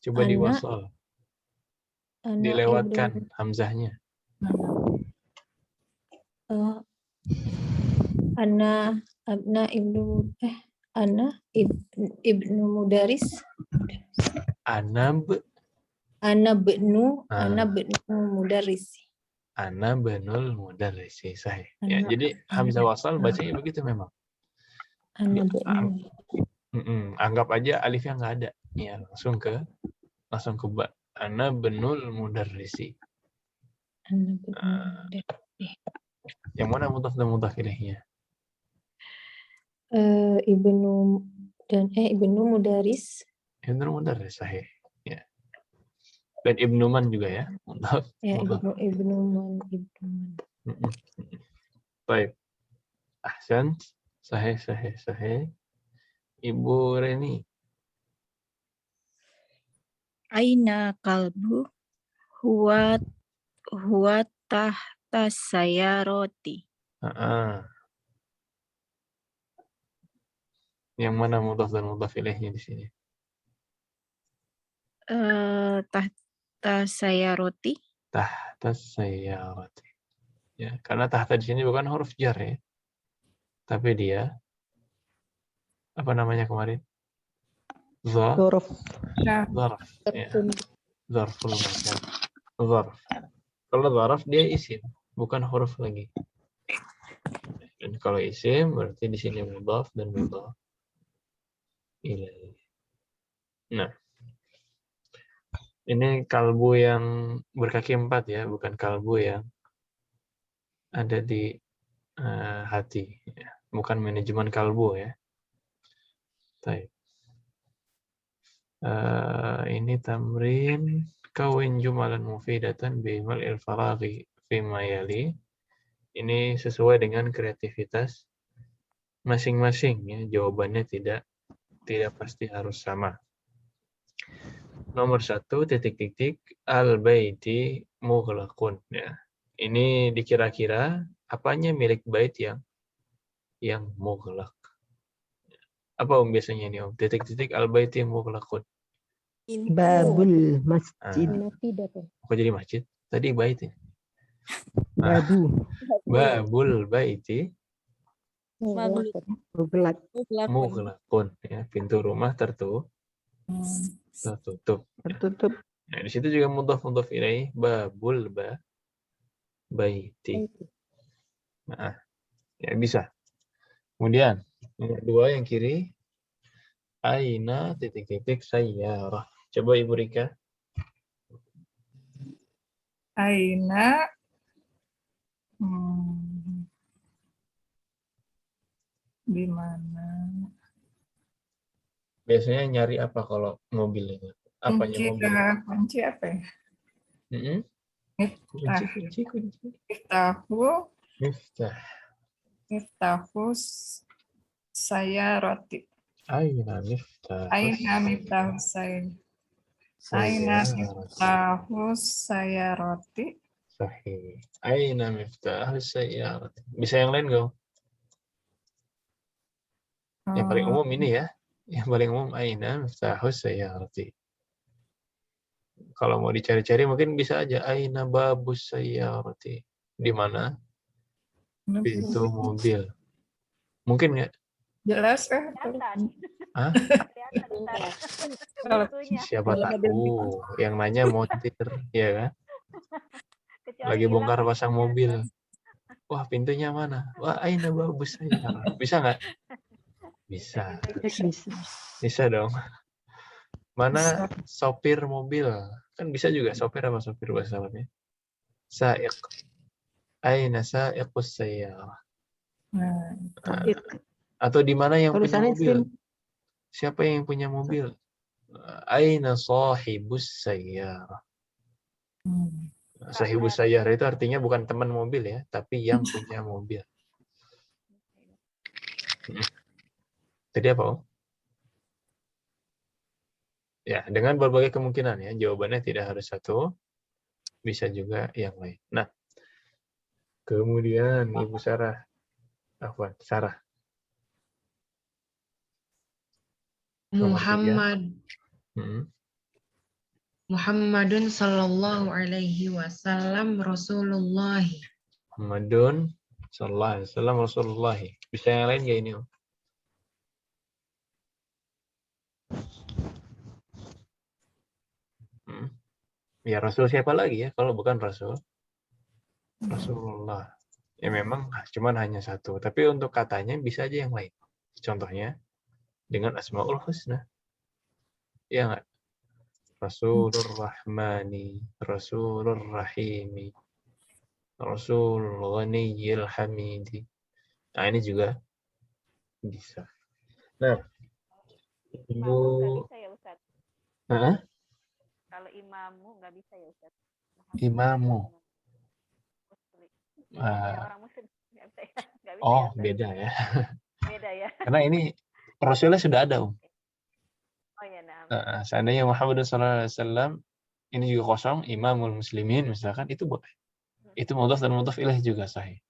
Coba Ana- diwasal. Ana Dilewatkan hamzahnya. Ana abna ibnu ana ibnu mudaris. Ana Benu mudarisi. Ana benul mudarrisi. Sahih. Ya, Ana- jadi hamzah wasal bacanya begitu memang. Ana benu. Anggap aja alifnya nggak ada. Ya, langsung ke ba. Ana benul mudarrisi. Ana benu mudarisi. Yang mana mudhaf dan mudhaf ilaihnya? Ibnu mudaris. Ibnu mudarris, sahih. Ya. Dan ibnu man juga ya. Mudhaf. Ya, mudhaf. ibnu man. Baik. Ahsan. Sahih. Ibu Reni. Aina kalbu huwa tahta sayaroti. Yang mana mudhaf dan mudhaf ilaihnya di sini? Tahta sayaroti. Tahta sayyarati. Ya, karena tahta di sini bukan huruf jar ya. Tapi dia apa namanya kemarin? Dzarf. Dzarf. Ya. Dzarful makan. Dzarf. Kalau dzarf dia isim, bukan huruf lagi. Dan kalau isim berarti di sini mudhaf dan mudhaf ilaih. Nah, ini kalbu yang berkaki 4 ya, bukan kalbu yang ada di hati. Ya. Bukan manajemen kalbu ya. Baik. Ini tamrin kawin jumalan mufidatan bimal il-faraghi fima yali. Ini sesuai dengan kreativitas masing-masing ya. Jawabannya tidak pasti harus sama. Nomor 1 titik-titik al-baiti mughlaqun ya. Ini dikira-kira apanya milik bait yang mughlaq. Apa biasanya ini Om? Titik-titik al-baiti mughlaqun. Babul masjid. Kok jadi masjid? Tadi bait ya. Babul baiti mughlaqun ya, pintu rumah tertutup. Nah, di situ juga mudhaf ilaih babul baiti. Nah, ya bisa. Kemudian nomor 2 yang kiri aina titik-titik sayyarah. Coba Ibu Rika. Aina di mana? Biasanya nyari apa kalau mobil itu? Apanya mobil? Kunci apa ya? Kunci. Miftahu saya roti. Aina miftahu. Aina miftahu saya roti. Sahih. Aina miftahu sayyarati. Bisa yang lain enggak? Yang paling umum ini ya. Yang paling umum aina miftahu sayyarati. Kalau mau dicari-cari mungkin bisa aja aina babus sayyarati. Di mana? Pintu mobil. Mungkin nggak? Jelas kan? Hah? Siapa tahu yang nanya montir, ya kan? Lagi bongkar pasang mobil. Wah, pintunya mana? Wah, aina babus sayyarati. Bisa nggak? Bisa. Bisa dong. Mana sopir mobil? Kan bisa juga sopir apa sopir bahasa Arabnya? Sa'iq. Aina sa'iqus sayyarah. Atau di mana yang punya mobil? Siapa yang punya mobil? Aina sahibus sayyarah. Sahibus sayyarah itu artinya bukan teman mobil ya, tapi yang punya mobil. Tadi apa, Om? Ya, dengan berbagai kemungkinan ya, jawabannya tidak harus satu, bisa juga yang lain. Nah, kemudian Ibu Sarah, Afwan, Sarah. Nomor 3. Muhammadun sallallahu alaihi wasallam Rasulullah. Muhammadun sallallahu alaihi wasallam Rasulullah. Bisa yang lain nggak ini, Om? Ya, Rasul siapa lagi ya kalau bukan Rasul? Rasulullah. Ya memang cuman hanya satu. Tapi untuk katanya bisa aja yang lain. Contohnya dengan Asmaul Husna. Ya nggak? Rasulur Rahmani, Rasulur Rahimi, Rasul Ghaniyil Hamidi. Nah, ini juga bisa. Nah, Ibu... Nggak bisa ya, Ustaz? Hah? Kalau imamu nggak bisa ya, Ustaz? Imamu. Orang muslim nggak bisa ya? Nggak bisa Oh, ya, Ustaz? beda ya. Beda ya. Karena ini Rasulnya sudah ada, Om. Oh ya, nah. Seandainya Muhammad SAW ini juga kosong, Imamul Muslimin misalkan, itu boleh. Itu mudhaf dan mudhaf ilaih juga sahih.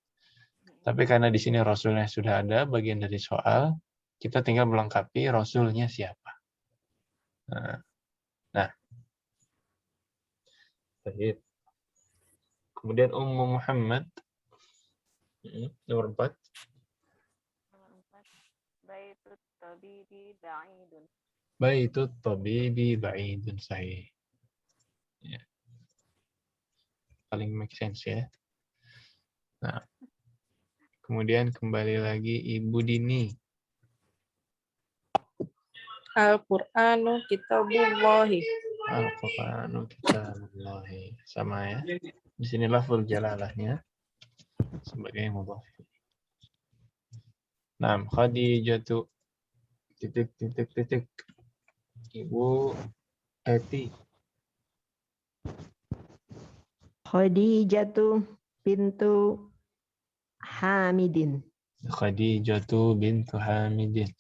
Tapi karena di sini Rasulnya sudah ada, bagian dari soal, kita tinggal melengkapi Rasulnya siapa. Nah. Baik. Kemudian Ummu Muhammad, nomor 4. Baitut tabibi ba'idun. Baitut tabibi ba'idun, sahih. Ya. Paling make sense ya. Nah, kemudian kembali lagi Ibu Dini. Al-Qur'anu kitabullahi. Al-Qur'anu kitabullahi. Sama ya. Di sini lafzul jalalahnya sebagai mudhaf. Nah, Khadijatu titik. Ibu Eti. Khadijatu bintu Hamidin. Khadijatu bintu Hamidin.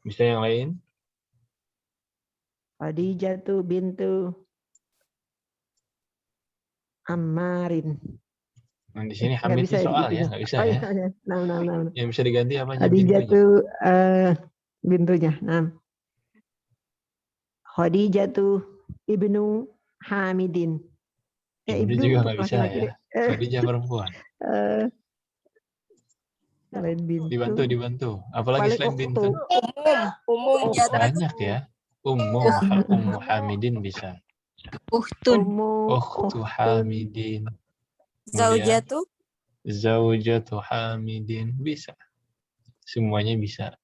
Bisa yang lain? Khadijatu bintu Ammarin. Nah, di sini Hamid bisa soal gitu. ya, nggak bisa Oh, ya. iya. Nah. Yang bisa diganti apa aja? Khadijatu bintunya. Nah. Khadijatu ibnu Hamidin. Ibnu juga nggak bisa ya. Khadijah perempuan. Selain bintu. Dibantu. Apalagi selain bintu? Umum. Banyak ya. Ummu Hamidin bisa. Ukhtu Hamidin. Zaujatu Hamidin bisa. Semuanya bisa.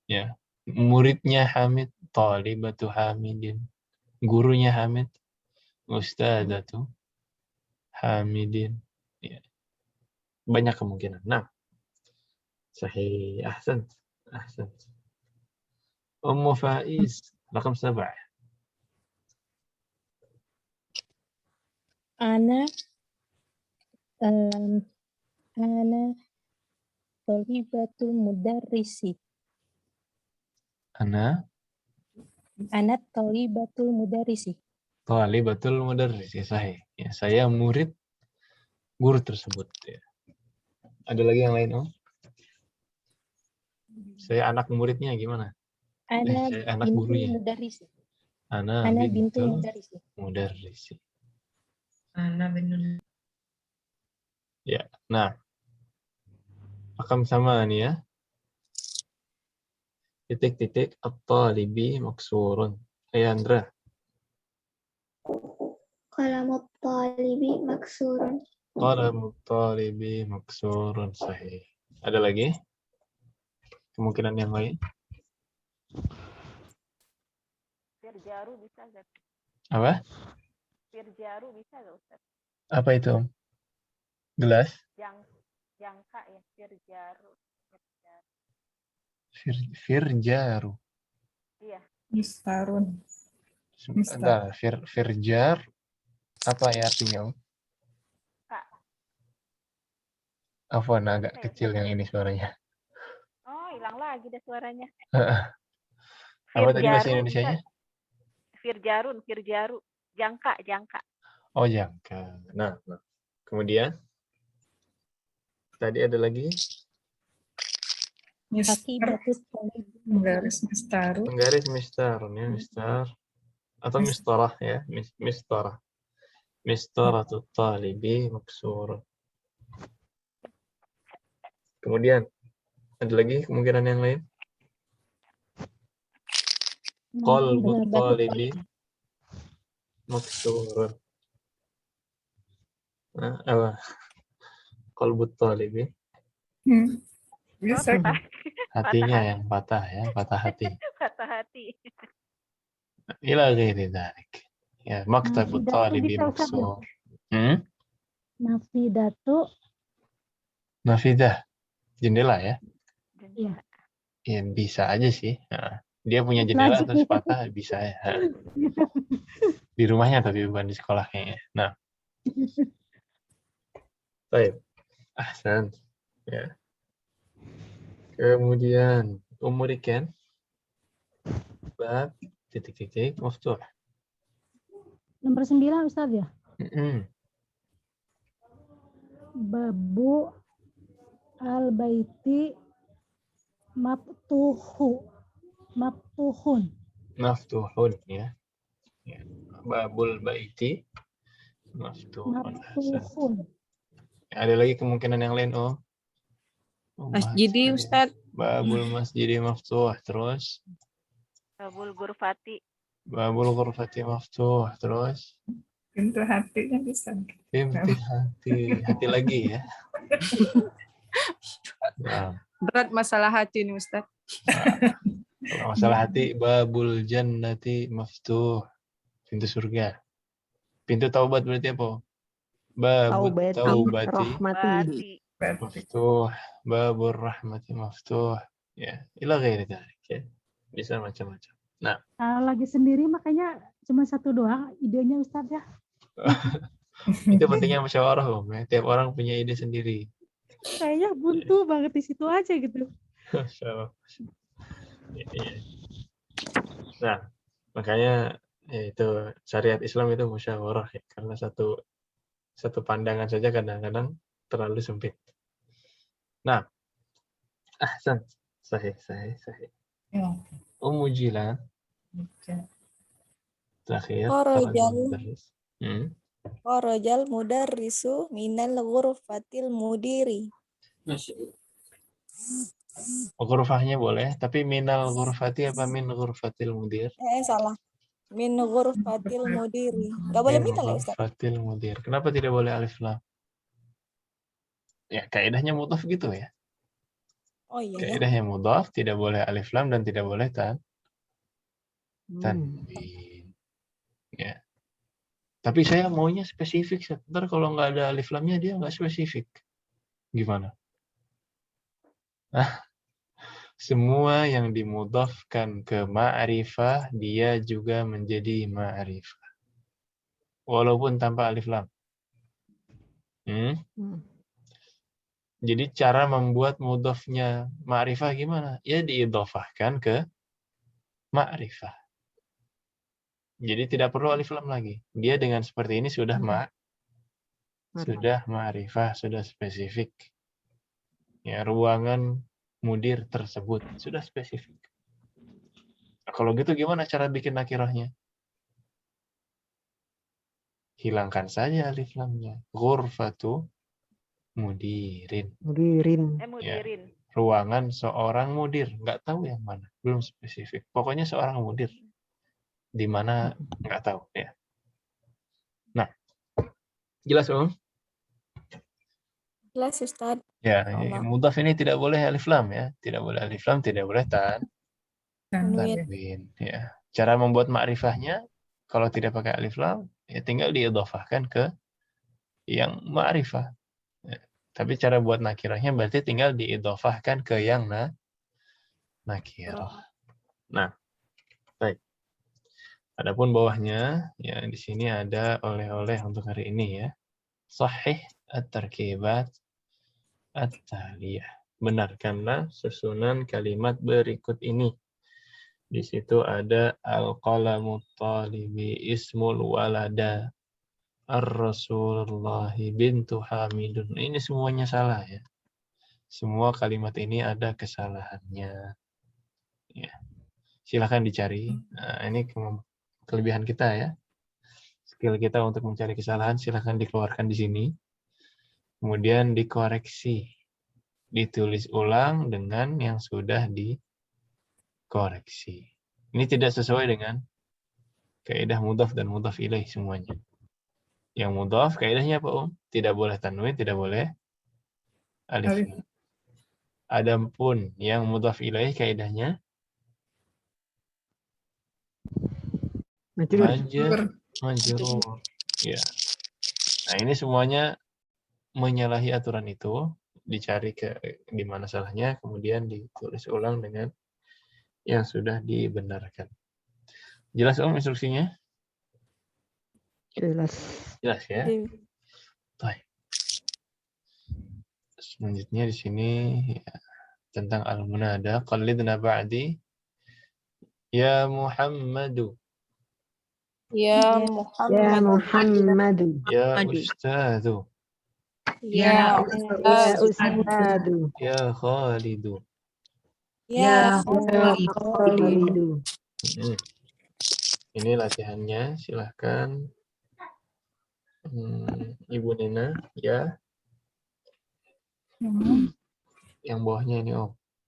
Ya. Muridnya Hamid, talibatu Hamidin. Gurunya Hamid, ustadzatu Hamidin. Ya. Banyak kemungkinan. Nah, sahih. Ahsan. Ummu Faiz, rakam 7. Ana thalibatul mudarrisi. Ana thalibatul mudarrisi. Thalibatul mudarrisi, sahih. Ya, saya murid guru tersebut. Ya. Ada lagi yang lain, Om? Saya anak muridnya gimana? Saya anak gurunya. Mudarrisi. Ana bintu mudarrisi. Ana bintu. Ya, nah. Rakam sama nih ya. Titik at-talibi maksurun. Ayandra. Qalamut talibi maksurun. Qalamut talibi maksurun, sahih. Ada lagi? Kemungkinan yang lain? Firjaru bisa nggak? Apa? Firjaru bisa nggak, Ustaz? Apa itu, Om? Gelas? Jangka ya, firjaru. Firjaru. Iya. Mistarun. Sebentar, firjar apa ya artinya? Om? Kak. Afwan, agak kecil yang ini suaranya. Oh, hilang lagi deh suaranya. Apa tadi bahasa Firjarun, Indonesianya? Firjaru. Jangka. Oh, jangka. Nah. Kemudian tadi ada lagi Akibatut talib Penggaris mistaru. penggaris mistar, ya mistar atau mistarah ya, mistarah. Mistaratut talibi maksur. Kemudian ada lagi kemungkinan yang lain? Qalbut talibi maksur. Nah, apa? Qalbut talibi. Bisa. Hatinya yang patah ya, patah hati. Patah hati. Ila ghairi dzalik. Ya, maktabut Nafidatu talibi bisa, Ustaz, ya? maksur. Nafidatu. Nafidah, jendela ya? Iya. Ya bisa aja sih. Nah, dia punya jendela terus patah bisa ya. Di rumahnya tapi bukan di sekolahnya. Nah, baik. Ahsan. Ya. Kemudian umurikan bab titik-titik maftuh. Nomor 9 Ustaz ya? Babu al-baiti maftuhun. Maftuhun ya. Babul baiti maftuhun. Ada lagi kemungkinan yang lain, Om? Masjidi, Ustaz. Babul masjidi maftuh, terus Babul Gurfati. babul ghurfati maftuh, terus Pintu hatinya bisa. pintu hati lagi ya. Nah, Berat masalah hati nih, Ustaz. kalau masalah hati, babul jannati maftuh, pintu surga. Pintu taubat berarti apa? Babul taubati maftuh, babur rahmati maftuh. Ya, ila ghairi dzalik ya. Bisa macam-macam. Nah, kalau lagi sendiri makanya cuma satu doang idenya Ustaz ya. itu pentingnya musyawarah, Om. Ya. Tiap orang punya ide sendiri. Kayaknya buntu banget di situ aja gitu. Nah, makanya ya itu syariat Islam itu musyawarah ya. Karena satu pandangan saja kadang-kadang terlalu sempit. Nah, ahsan, sahih. Ya. Jilan. Terakhir. Kharajal mudarrisu minal ghurfatil mudiri. Ghurfahnya boleh, tapi minal ghurfati apa min ghurfatil mudir? Salah. Min ghurfatil mudiri. Enggak boleh minal ya, Ustaz? Ghurfatil mudir. Kenapa tidak boleh alif lam? Ya, kaidahnya mudhaf gitu ya. Oh iya. Kaidahnya mudhaf, tidak boleh alif lam dan tidak boleh tanwin. Ya. Tapi saya maunya spesifik. Ntar kalau nggak ada alif lamnya dia nggak spesifik. Gimana? Nah, semua yang dimudhafkan ke ma'rifah dia juga menjadi ma'rifah. Walaupun tanpa alif lam. Jadi cara membuat mudhafnya ma'rifah gimana? Ya diidhafahkan ke ma'rifah. Jadi tidak perlu alif lam lagi. Dia dengan seperti ini sudah sudah ma'rifah, sudah spesifik. Ya, ruangan mudir tersebut sudah spesifik. Nah, kalau gitu gimana cara bikin nakirahnya? Hilangkan saja alif lamnya. Ghurfatu mudirin. Ya, ruangan seorang mudir. Nggak tahu yang mana. Belum spesifik. Pokoknya seorang mudir. Di mana nggak tahu ya. Nah, jelas Om? Jelas Ustaz. Ya, mudhaf ini tidak boleh alif lam ya, tidak boleh alif lam, tidak boleh tanwin ya. Cara membuat ma'rifahnya kalau tidak pakai alif lam ya tinggal diidhafahkan ke yang ma'rifah. Ya. Tapi cara buat nakirahnya berarti tinggal diidhafahkan ke yang nakirah. Nah, baik. Adapun bawahnya, ya di sini ada oleh-oleh untuk hari ini ya. Sahih at-tarkibat at-taliyah. Benarkanlah susunan kalimat berikut ini. Di situ ada al-qalamu talibi ismul walada ar-rasulullah bintu hamidun. Ini semuanya salah ya. Semua kalimat ini ada kesalahannya. Ya. Silahkan dicari. Nah, ini kelebihan kita ya. Skill kita untuk mencari kesalahan silahkan dikeluarkan di sini. Kemudian dikoreksi. Ditulis ulang dengan yang sudah dikoreksi. Ini tidak sesuai dengan kaidah mudhaf dan mudhaf ilaih semuanya. Yang mudhaf kaidahnya apa, Tidak boleh tanwin, tidak boleh alif. Adapun yang mudhaf ilaih kaidahnya majrur. Ya. Nah, ini semuanya menyalahi aturan itu, dicari di mana salahnya, kemudian ditulis ulang dengan yang sudah dibenarkan. Jelas instruksinya? Jelas. Jelas ya? Baik. Selanjutnya di sini ya, tentang al-munada. Qallidna ba'di. Ya Muhammadu. Ya Muhammad. Ya Muhammadu. Ya Ustadzu. Ya Ustadzu. Ya Khalidu. Ya Khalidu. Ini latihannya, silahkan. Ibu Nina, ya. Yang bawahnya ini,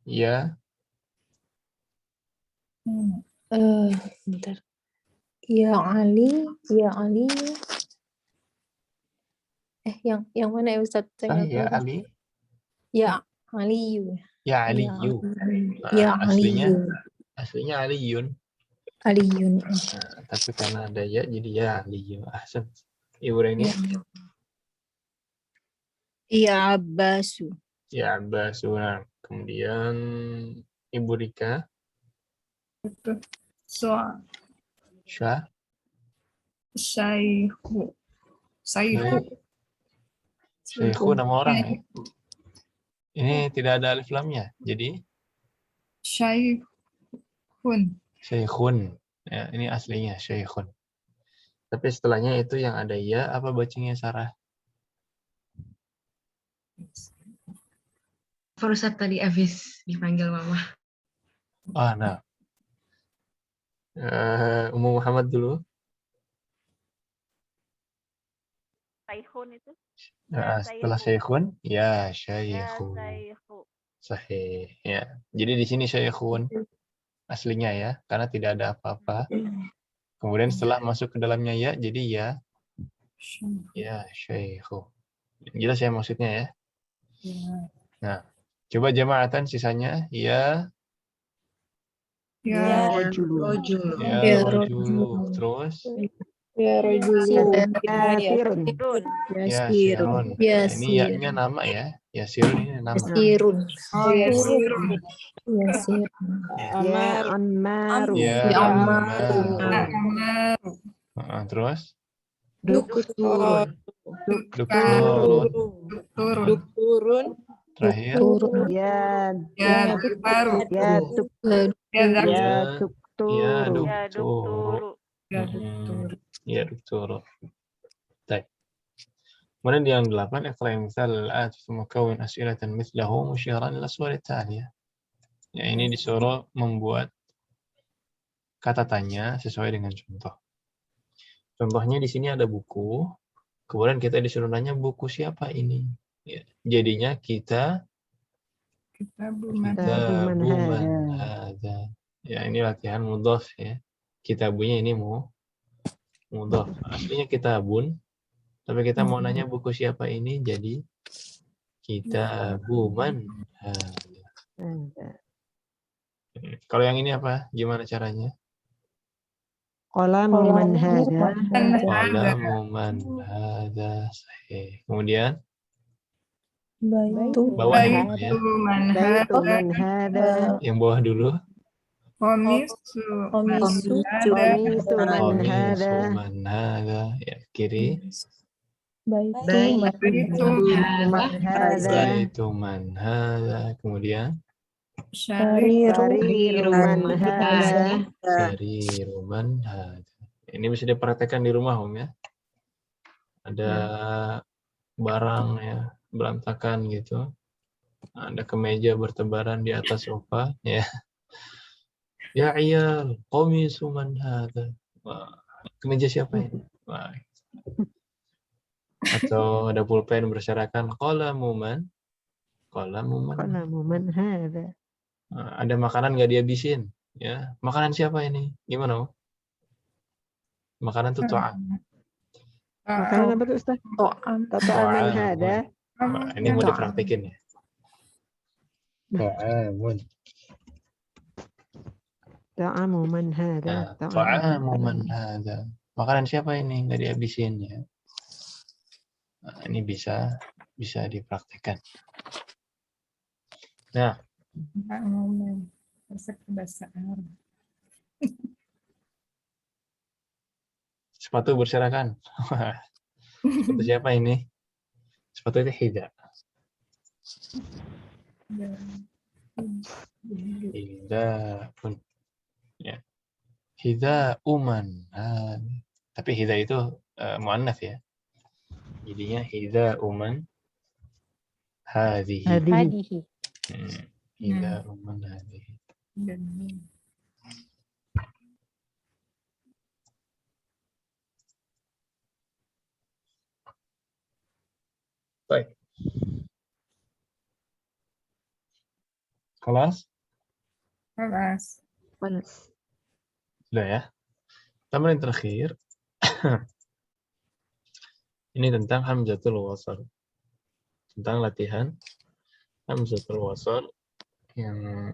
Ya. Bentar. Ya Ali, ya Ali. Yang mana ya Ustaz? Saya Ya tahu. Ali. Ya Aliyu. Ya Aliyu. Ya Aslinya Aliyun. Aliyun. Tapi karena ada ya, jadi ya Aliyu. Ahsan. Ibu Reni. Ya Abbasu. Ya Abbasu. Nah, kemudian Ibu Rika. Syaihu nama orang ya. Ini tidak ada alif lamnya. Jadi Syekhun. Ya, ini aslinya Syekhun. Tapi setelahnya itu yang ada ya, apa bacanya Sarah? Ustaz tadi habis dipanggil mama. Nah. Ummu Muhammad dulu. Saikhun itu. Nah, setelah Syekhun, ya Syaikhu. Sahih. Ya. Jadi di sini Syekhun aslinya ya, karena tidak ada apa-apa. Kemudian setelah masuk ke dalamnya ya, jadi ya. Ya Syaikhu. Jelas ya maksudnya ya? Nah, coba jamaatan sisanya ya. Ya Rajulu. Ya Rajulu. Terus Ya Rajulu. ya Sirun. Ini ya-nya nama ya. Ya Sirun ini nama. Yasirun. Ya Ammaru. Ya Ammaru. Terus Dukturun. Dukturun. Terakhir Ya Baru. Ya Tukturu. Ya Dukturu. Baik. Kemudian yang 8 iqra' misal al-ayat mukawwin as'ilatan mithlahu musyiran ila suwar at-taliyah. Ya, ini disuruh membuat kata tanya sesuai dengan contoh. Contohnya di sini ada buku, kemudian kita disuruh nanya buku siapa ini. Ya, jadinya Kitabuman hadza. Ya, ini latihan mudhaf ya. Kitabunya ini mudhaf. Aslinya kitabun, tapi kita mau nanya buku siapa ini, jadi kitabuman hadza. Kalau yang ini apa? Gimana caranya? Qalamu man hadza. Qalamu man hadza. Sahih. Kemudian Baitu bawah ya. Baitu man hadza. Yang bawah dulu. Komisu Komisu ada. Qamisu man Qamisu hada. man hadha. Ya, kiri. Baitu Itu Man hada. Baitu man hadha. Kemudian Syariru Sariru man hada. sariru man hadha. Ini bisa dipraktekkan di rumah, Om ya. Ada barang ya berantakan gitu. Ada kemeja bertebaran di atas sofa ya. Ya iyal, qamisu man hadha. Wah, kemeja siapa ini? Wah. Atau ada pulpen berserakan qalamu man. Qalamu man. Qalamu man hada. Nah, ada makanan nggak dihabisin ya. Makanan siapa ini? Gimana, Om? Makanan itu ta'am. Makanan apa tuh Ustaz? To'am Tata'al man hada. Wah, ini mau dipraktekin ya. Ta'amun. Ta'amu man hada. Ta'amu man hadha. Makanan siapa ini? Nggak dihabisin ya. Nah, ini bisa dipraktekkan. Nah, Nggak ngomong. Resep bahasa Arab. sepatu berserakan. Sepatu siapa ini? Sepatu itu hida. Hida pun. Ya. Hida uman. Nah, tapi hida itu muannats ya. Jadinya hida uman hadhihi. hadihi. Hida uman hadhihi. Baik. Kelas? Kelas. Sudah ya. Tamarin terakhir. Ini tentang hamzatul wasal. Tentang latihan hamzatul wasal yang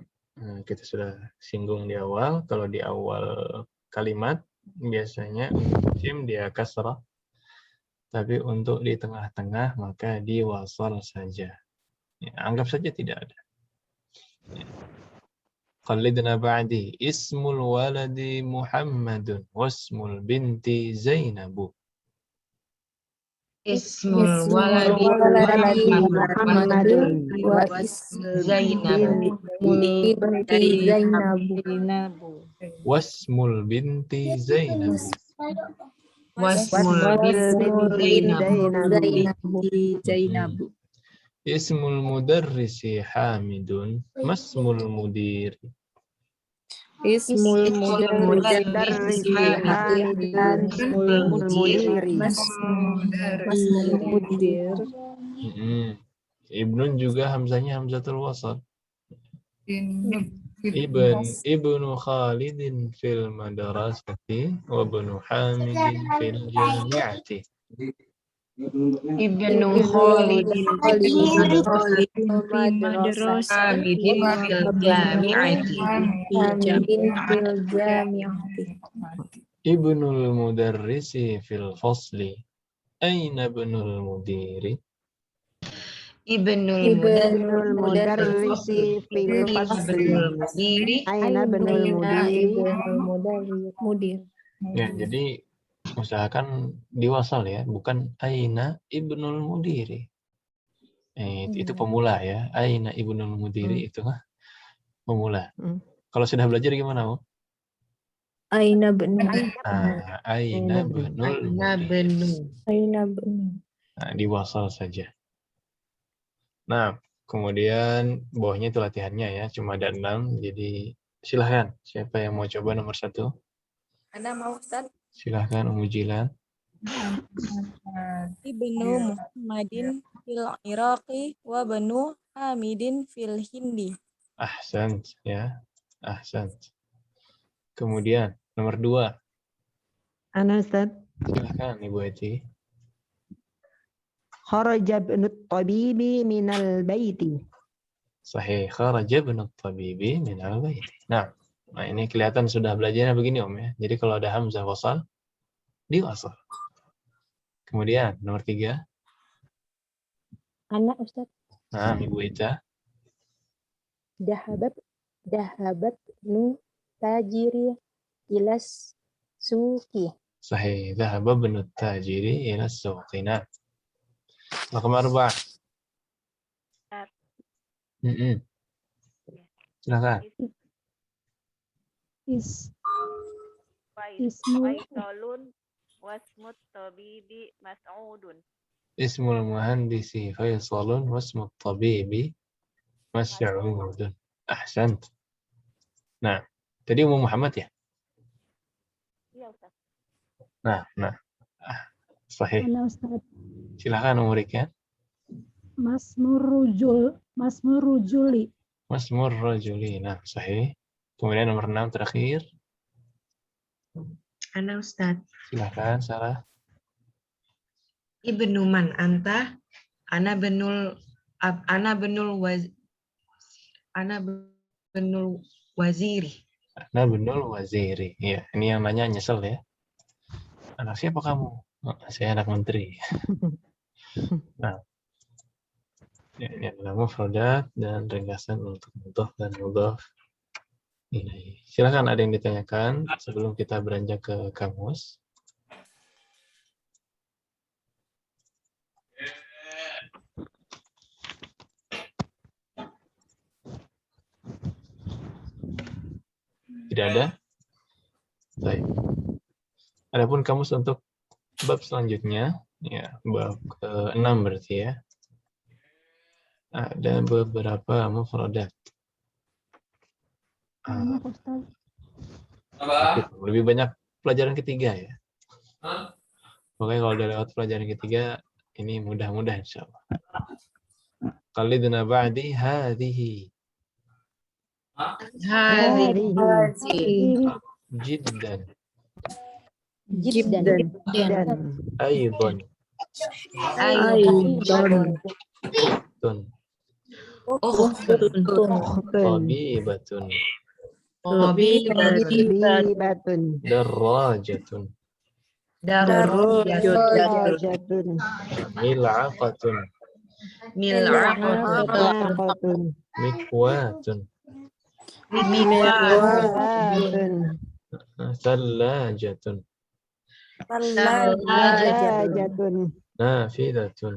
kita sudah singgung di awal. Kalau di awal kalimat biasanya jim dia kasrah. Tapi untuk di tengah-tengah maka diwasal saja. Ya, anggap saja tidak ada. Ya. Qallidna ba'di ismul waladi Muhammadun wasmul binti Zainabu. Ismul waladi Muhammadun wa Zainabu. Wasmul binti Zainabu. Wasmul binti Zainabu. Ismul mudarrisi Hamidun. Masmul mudir. Ismul Mudarrisi Hamidun. Mudiri. mudir. Ibnun juga hamzanya hamzatul wasal. Ibnu Khalidin fil madrasati wa ibnu Hamidin fil jami'ati. Ibnu Khalidin fil madrasati Hamidin fil jami'ati. Ibnul mudarrisi fil fasli. Aina ibnul mudiri? Ibnul mudarrisi fil fasli. Aina ibnul mudir. Ya, jadi usahakan diwasal ya, bukan aina ibnul mudiri. Itu pemula ya. Aina ibnul mudiri itu pemula. Kalau sudah belajar gimana, Bu? Aina benu. Aina ibnul mudiri. Nah, diwasal saja. Nah, kemudian bawahnya itu latihannya ya, cuma ada 6. Jadi silahkan, siapa yang mau coba nomor 1? Anda mau, Ustaz? Silahkan, Ummu Jilan. Ibnu Muhammadin fil Iraqi wa banu Hamidin fil Hindi. Ahsan, ya. Ahsan. Kemudian, nomor 2. Ana Ustaz. Silahkan, Ibu Eti. Kharaja ibnut tabibi minal baiti. Sahih, kharaja ibnut tabibi minal baiti. Nah, ini kelihatan sudah belajarnya begini, Om ya. Jadi kalau ada hamzah wasal, diwasal. Kemudian, nomor 3. Anak Ustaz. Nah, Ibu Ita. Dahabat nu tajiri ilas suki. Sahih. Dhahaba ibnu tajiri ila suqi. Nah. Raqam 4. Silakan. Faisalun wasmut tabibi mas'udun. Ismul muhandisi Faisalun wasmut tabibi Mas'udun. Ahsant. Nah, tadi Ummu Muhammad ya? Iya, Ustaz. Nah. Sahih. Mana Ustaz? Silakan Ummu Rika. Masmurujuli. Masmur rajuli. Nah, sahih. Kemudian nomor 6 terakhir. Ana Ustaz. Silakan Sarah. Ibnu man anta? Ana benul waziri. Ana benul waziri. Ya, ini yang nanya nyesel ya. Anak siapa kamu? Oh, saya anak menteri. Nah, ya, ini adalah mufradat dan ringkasan untuk mudhaf dan mudhaf ilaih. Silakan ada yang ditanyakan sebelum kita beranjak ke kamus. Tidak ada? Baik. Adapun kamus untuk bab selanjutnya, ya bab ke-6 berarti ya. Ada beberapa mufradat. Banyak Ustaz. Lebih banyak pelajaran ketiga ya. Makanya kalau udah lewat pelajaran ketiga, ini mudah-mudah insyaallah. Qalidna ba'di hadhihi. Jiddan. Aidan. Tabibatun. Darrajatun. Mil'aqatun. Mikwatun. Thalajatun. Nafidatun.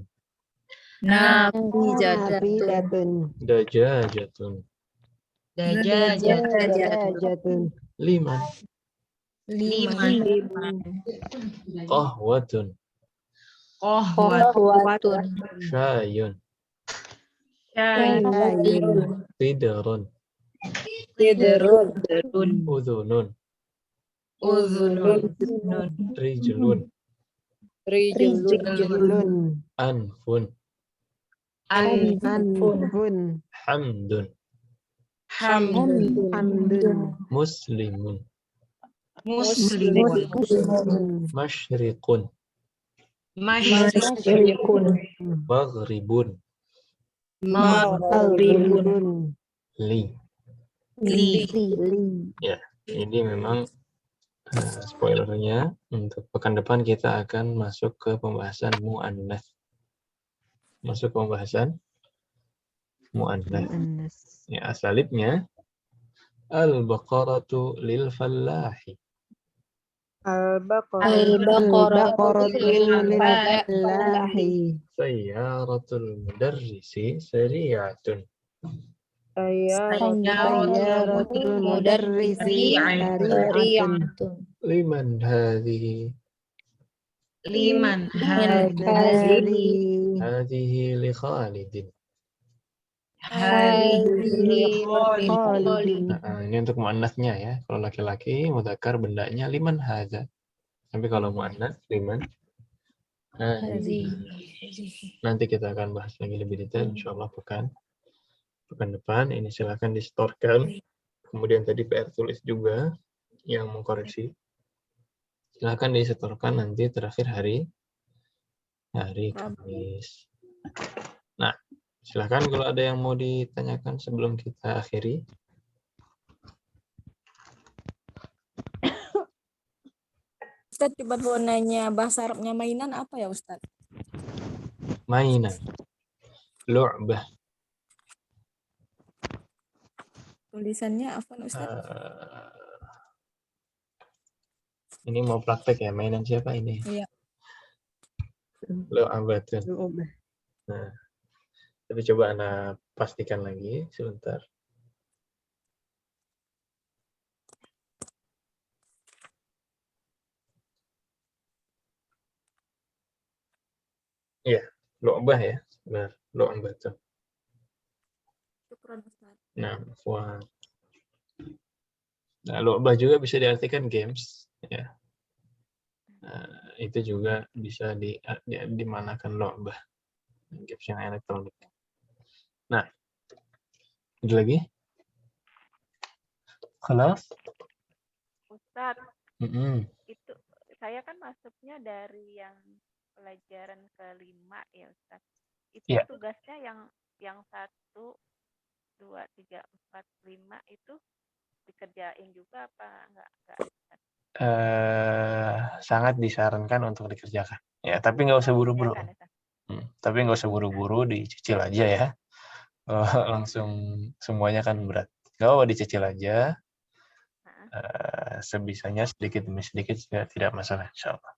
Dajajatun. Liman. Qahwatun. Syayun. Tidrun. Udhunun. Rijlun. Anfun. Hamdun. Muslimun. Masyriqun. Maghribun. Li. Ya, ini memang spoilernya. Untuk pekan depan kita akan masuk ke pembahasan mu'annats. Masuk ke pembahasan mu'annats. Ya, asalibnya al-baqaratu lil fallahi. Al-baqaratu lil fallahi. Sayyaratul mudarrisi sari'atun. Sayyaratul mudarrisi sari'atun. Liman hadhihi. Hadhihi li Khalidin. Nah, ini untuk muannasnya ya. Kalau laki-laki mudzakkar bendanya liman hadza. Tapi kalau muannas liman hadhihi. Nanti kita akan bahas lagi lebih detail insyaallah pekan depan. Ini silakan distorkan. Kemudian tadi PR tulis juga yang mengkoreksi. Silakan disetorkan nanti terakhir hari Kamis. Nah, silakan kalau ada yang mau ditanyakan sebelum kita akhiri. Ustaz, coba mau nanya bahasa Arabnya mainan apa ya Ustaz? Mainan. Lu'bah. Tulisannya apa Ustaz? Ini mau praktek ya, mainan siapa ini? Iya. Lo abatun. Lu'bah. Nah, tapi coba Anda pastikan lagi sebentar. Iya, lu'bah ya. Benar, lu'batun. Syukron Ustaz. Nah, wah. Nah, lu'bah juga bisa diartikan games, ya. Itu juga bisa dimanakan lu'bah, games yang elektronik. Nah, ada lagi? Khalas? Ustadz, Mm-mm. itu saya kan masuknya dari yang pelajaran kelima ya Ustadz. Itu Iya. tugasnya yang 1, 2, 3, 4, 5 itu dikerjain juga apa enggak? Sangat disarankan untuk dikerjakan. Ya, tapi nggak usah buru-buru. Dikerjakan, Ustadz. Tapi nggak usah buru-buru, dicicil aja ya. Langsung semuanya kan berat. Nggak apa, dicicil aja. Sebisanya sedikit demi sedikit tidak masalah, insya Allah.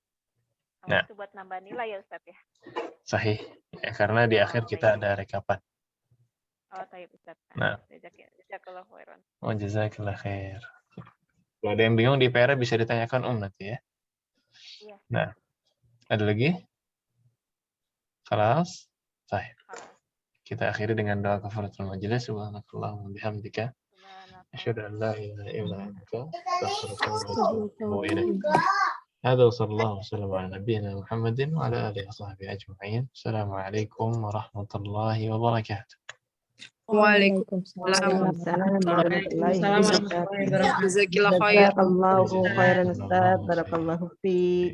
Nah, Itu buat nambah nilai ya Ustadz ya? sahih. Ya, karena di akhir kita ada rekapan. Oh, taib Ustadz. Nah. Jazakallahu khairan. Oh, jazakallah khair. Kalau ada yang bingung di PR bisa ditanyakan nanti ya. Iya. Nah, ada lagi? Khalas? Sahih. Kita akhiri dengan doa kafaratul majelis. Subhanakallahumma wa bihamdika asyhadu an la ilaha illa anta astaghfiruka wa atubu ilaik. هذا وصلى الله وسلم على نبينا محمد وعلى آله وصحبه أجمعين. السلام عليكم ورحمة الله وبركاته. Waalaikumsalam warahmatullahi wabarakatuh. Jazakillah khair. Jazakallahu khairan Ustaz. Barakallahu fiik.